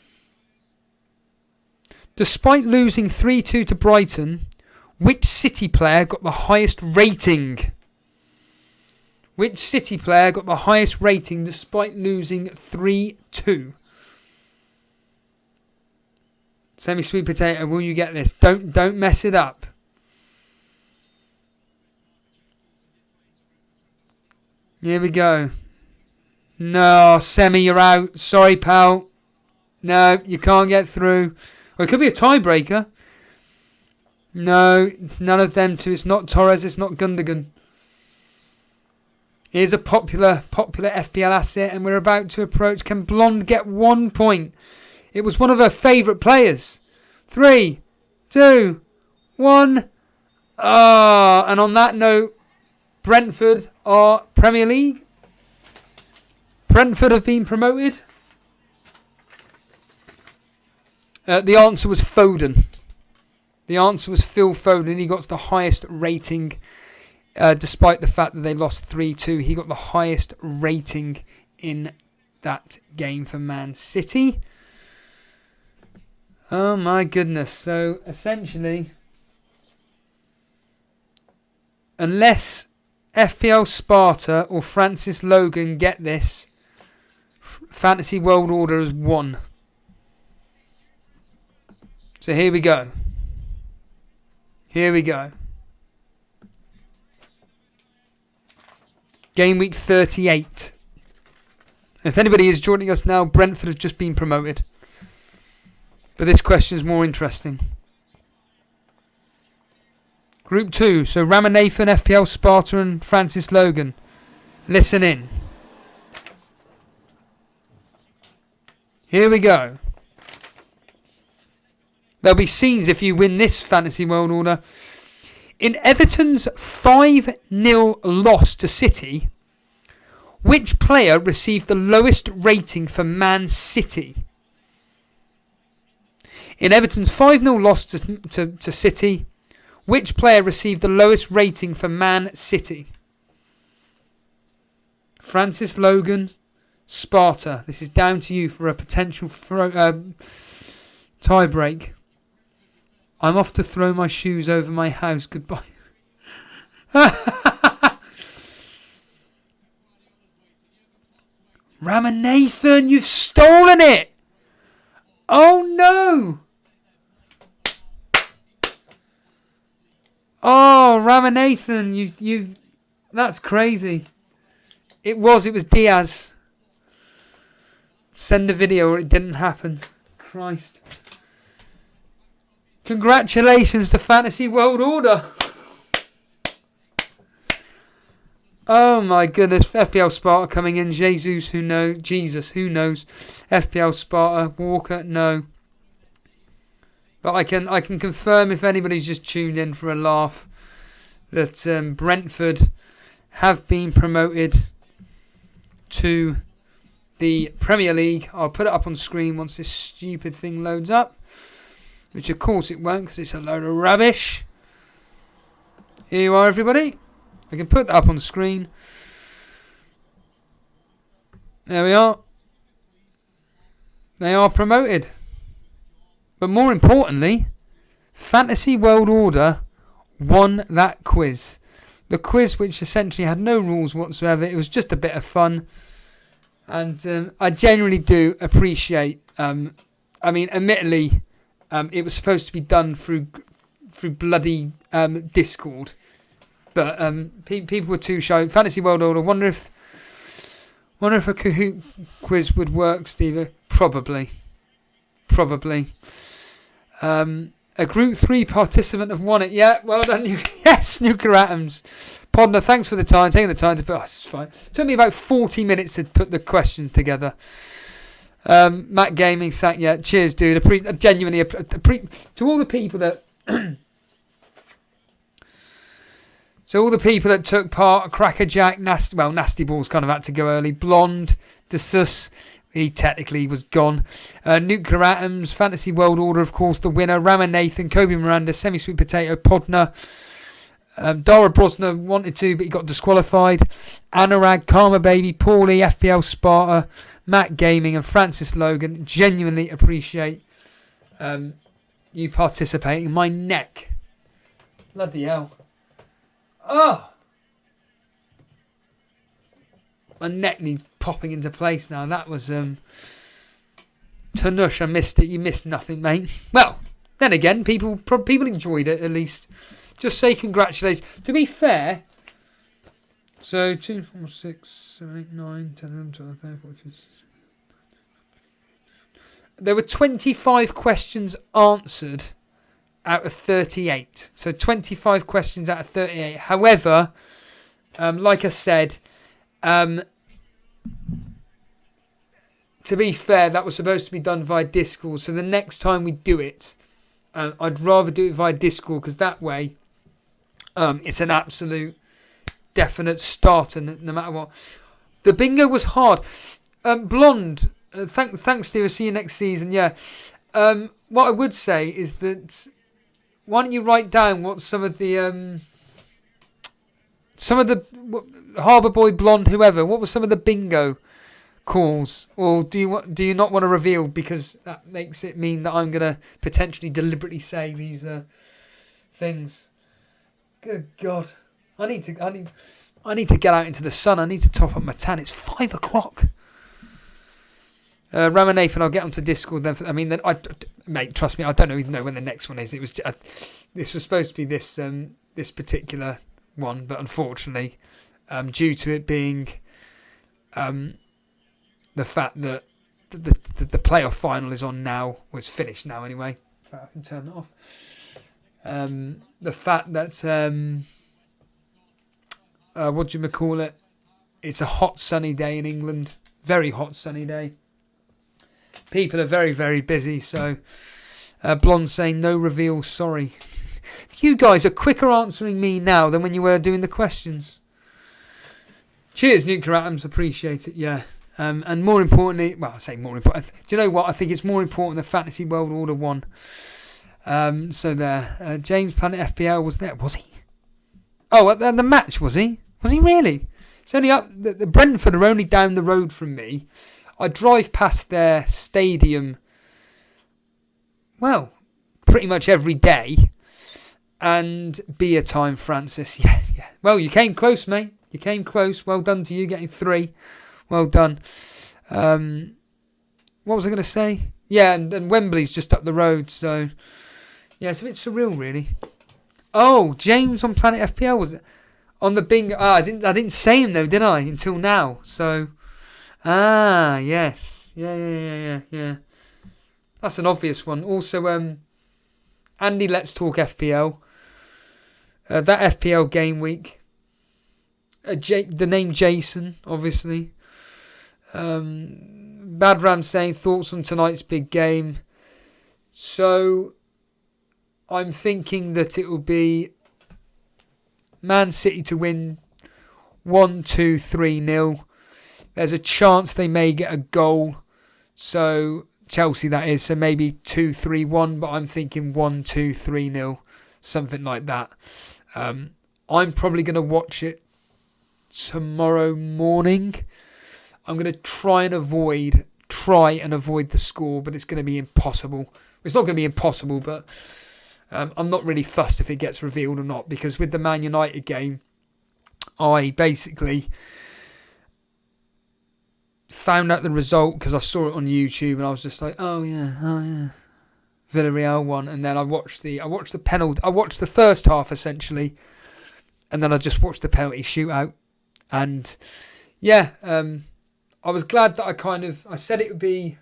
Despite losing 3-2 to Brighton, which City player got the highest rating? Which City player got the highest rating despite losing 3-2? Semi-Sweet Potato, will you get this? Don't mess it up. Here we go. No, Semi, you're out. Sorry, pal. No, you can't get through. Well, it could be a tiebreaker. No, none of them two. It's not Torres, it's not Gundogan. Here's a popular FPL asset, and we're about to approach. Can Blonde get 1 point? It was one of her favourite players. 3, 2, 1. And on that note, Brentford are Premier League. Brentford have been promoted. The answer was Foden. The answer was Phil Foden. He got the highest rating, despite the fact that they lost 3-2. He got the highest rating in that game for Man City. Oh my goodness. So essentially, unless FPL Sparta or Francis Logan get this, Fantasy World Order has won. So here we go. Here we go. Game week 38. If anybody is joining us now, Brentford has just been promoted. But this question is more interesting. Group 2. So Ramanathan, FPL Sparta and Francis Logan. Listen in. Here we go. There'll be scenes if you win this Fantasy World Order. In Everton's 5-0 loss to City, which player received the lowest rating for Man City? In Everton's 5-0 loss to City, which player received the lowest rating for Man City? Francis Logan, Sparta. This is down to you for a potential tie break. I'm off to throw my shoes over my house. Goodbye. Ramanathan, you've stolen it. Oh no. Oh, Ramanathan, you've that's crazy. It was Diaz. Send a video or it didn't happen. Christ. Congratulations to Fantasy World Order. Oh my goodness. FPL Sparta coming in. Jesus, who knows? FPL Sparta. Walker, no. But I can confirm, if anybody's just tuned in for a laugh, that Brentford have been promoted to the Premier League. I'll put it up on screen once this stupid thing loads up. Which of course it won't, because it's a load of rubbish. Here you are, everybody. I can put that up on the screen. There we are. They are promoted. But more importantly, Fantasy World Order won that quiz. The quiz which essentially had no rules whatsoever. It was just a bit of fun. And I genuinely do appreciate, admittedly, it was supposed to be done through bloody Discord, but people were too shy. Fantasy World Order. Wonder if a Kahoot quiz would work, Steve. Probably. A Group 3 participant have won it. Yeah, well done. Yes, Nuclear Atoms. Podner, thanks for taking the time to put. It's fine. It took me about 40 minutes to put the questions together. Matt Gaming, cheers, dude. Genuinely, to all the people that, so all the people that took part, Crackerjack, Nasty Balls kind of had to go early. Blonde, DeSus, he technically was gone. Nuclear Atoms, Fantasy World Order, of course, the winner. Ramanathan, Kobe Miranda, Semi Sweet Potato, Podner. Dara Brosner wanted to, but he got disqualified. Anurag, Karma Baby, Paulie, FPL Sparta, Matt Gaming and Francis Logan. Genuinely appreciate you participating. My neck. Bloody hell. Oh! My neck needs popping into place now. That was Tanush, I missed it. You missed nothing, mate. Well, then again, people enjoyed it at least. Just say congratulations. To be fair, so 2, 4, 6, 7, 8, 9, 10, 11, 12, 13, 14. There were 25 questions answered out of 38. So 25 questions out of 38. However, like I said, to be fair, that was supposed to be done via Discord. So the next time we do it, I'd rather do it via Discord, because that way it's an absolute definite starter no matter what. The bingo was hard. Blonde, thanks Steve. I'll see you next season. Yeah. What I would say is that, why don't you write down what some of the Harbour Boy, Blonde, whoever, what was some of the bingo calls, or do you not want to reveal because that makes it mean that I'm gonna potentially deliberately say these things? Good God, I need to get out into the sun. I need to top up my tan. It's 5 o'clock. Ramanathan, I'll get onto Discord then. Mate, trust me, I don't even know when the next one is. It was this was supposed to be this particular one, but unfortunately, due to it being the fact that the playoff final is on now, or it's finished now anyway. In fact, I can turn it off. The fact that what do you call it? It's a hot sunny day in England. Very hot sunny day. People are very, very busy. So, Blonde saying no reveal. Sorry. You guys are quicker answering me now than when you were doing the questions. Cheers, Nuclear Atoms. Appreciate it. Yeah. And more importantly, well, I say more important. Do you know what? I think it's more important than Fantasy World Order 1. So there. James Planet FPL was there. Was he? Oh, at the match, was he? Was he really? It's only up. The Brentford are only down the road from me. I drive past their stadium, well, pretty much every day. And beer time, Francis. Yeah. Well, you came close, mate. You came close. Well done to you getting 3. Well done. What was I going to say? Yeah, and Wembley's just up the road. So, yeah, it's a bit surreal, really. Oh, James on Planet FPL was it? On the bingo. I didn't say him though, did I? Until now. So, yes, yeah. That's an obvious one. Also, Andy, let's talk FPL. That FPL game week. The name Jason, obviously. Bad Ram saying thoughts on tonight's big game. So, I'm thinking that it will be Man City to win 1-2-3-0. There's a chance they may get a goal. So, Chelsea that is. So, maybe 2-3-1. But I'm thinking 1-2-3-0. Something like that. I'm probably going to watch it tomorrow morning. I'm going to try and avoid the score. But it's going to be impossible. It's not going to be impossible, but I'm not really fussed if it gets revealed or not, because with the Man United game, I basically found out the result because I saw it on YouTube and I was just like, oh yeah, Villarreal won, and then I watched the penalty. I watched the first half essentially, and then I just watched the penalty shootout, and yeah, I was glad that I said it would be.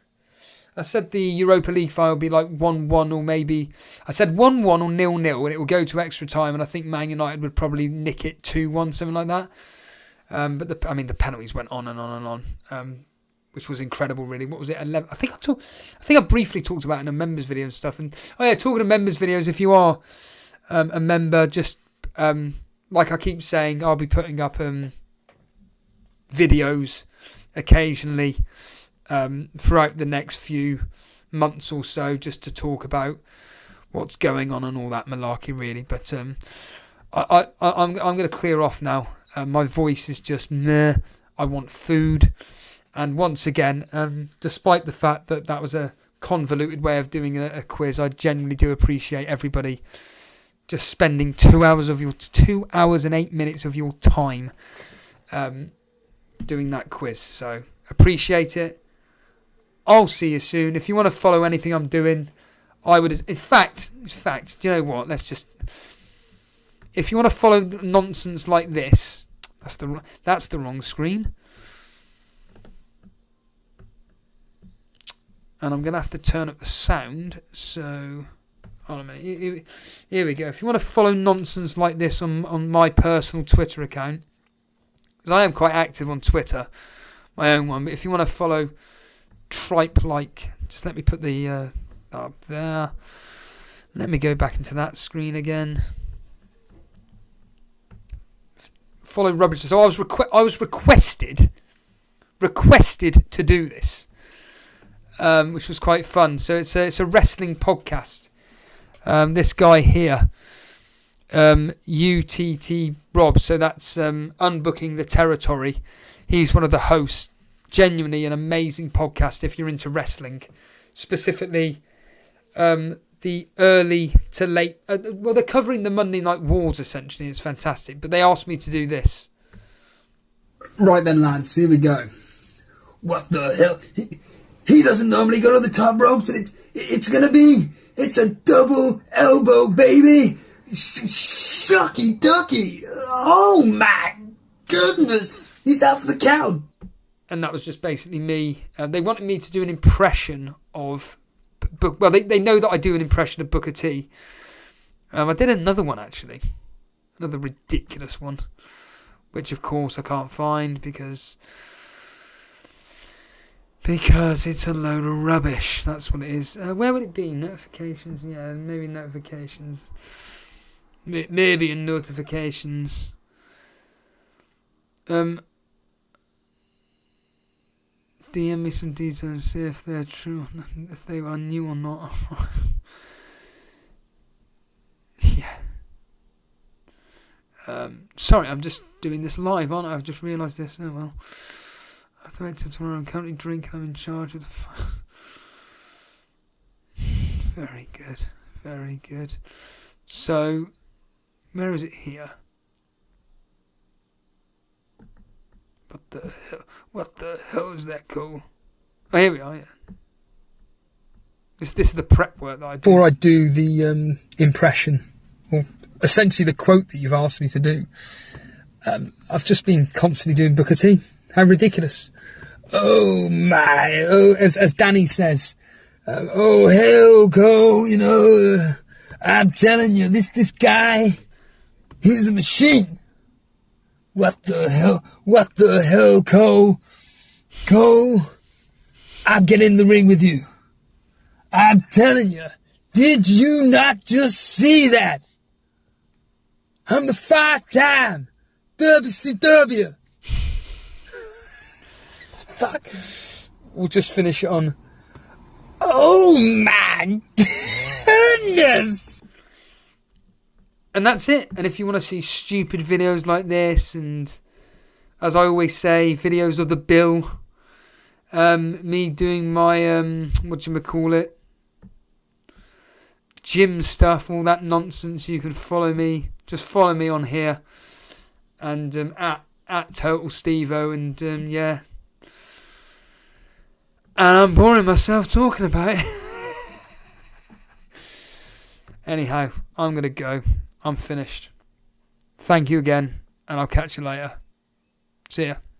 I said the Europa League final would be like 1-1 or maybe... I said 1-1 or 0-0 and it will go to extra time, and I think Man United would probably nick it 2-1, something like that. But the penalties went on and on, which was incredible, really. What was it? 11? I think I briefly talked about it in a members video and stuff. And talking of members videos, if you are a member, just like I keep saying, I'll be putting up videos occasionally. Throughout the next few months or so, just to talk about what's going on and all that malarkey, really. But I'm going to clear off now. My voice is just meh. I want food. And once again, despite the fact that was a convoluted way of doing a quiz, I genuinely do appreciate everybody just spending 2 hours and 8 minutes of your time doing that quiz. So appreciate it. I'll see you soon. If you want to follow anything I'm doing, I would... In fact, do you know what? If you want to follow nonsense like this... That's the wrong screen. And I'm going to have to turn up the sound. So... Hold on a minute. Here we go. If you want to follow nonsense like this on my personal Twitter account... Because I am quite active on Twitter. My own one. But if you want to follow... Tripe-like. Just let me put the up there. Let me go back into that screen again. Follow rubbish. So I was requested to do this, which was quite fun. So it's a wrestling podcast. This guy here, UTT Rob. So that's Unbooking the Territory. He's one of the hosts. genuinely an amazing podcast if you're into wrestling, specifically the early to late. Well, they're covering the Monday Night Wars essentially. It's fantastic, but they asked me to do this. Right then, lads, here we go. What the hell? He doesn't normally go to the top ropes, and it's a double elbow, baby. Shucky ducky. Oh my goodness. He's out for the count. And that was just basically me. They wanted me to do an impression of... Well, they know that I do an impression of Booker T. I did another one, actually. Another ridiculous one. Which, of course, I can't find because it's a load of rubbish. That's what it is. Where would it be? Notifications? Yeah, maybe notifications. Maybe in notifications. DM me some details, see if they're true, if they are new or not. Yeah. Sorry, I'm just doing this live, aren't I? I've just realised this. Oh well. I have to wait till tomorrow. I'm currently drinking. I'm in charge of the... Very good. Very good. So, where is it here? What the hell is that called? Oh, here we are, yeah. This is the prep work that I do. Before I do the impression, or essentially the quote that you've asked me to do, I've just been constantly doing Booker T. How ridiculous. Oh my, oh, as Danny says, oh hell, Cole, you know, I'm telling you, this guy, he's a machine. What the hell, Cole? Cole, I'm getting in the ring with you. I'm telling you, did you not just see that? I'm the 5-time WCW. Fuck. We'll just finish it on, oh my goodness. And that's it. And if you want to see stupid videos like this, and as I always say, videos of the bill, me doing my, whatchamacallit, gym stuff, all that nonsense, you can follow me. Just follow me on here. And at Total Stevo, and yeah. And I'm boring myself talking about it. Anyhow, I'm going to go. I'm finished. Thank you again, and I'll catch you later. See ya.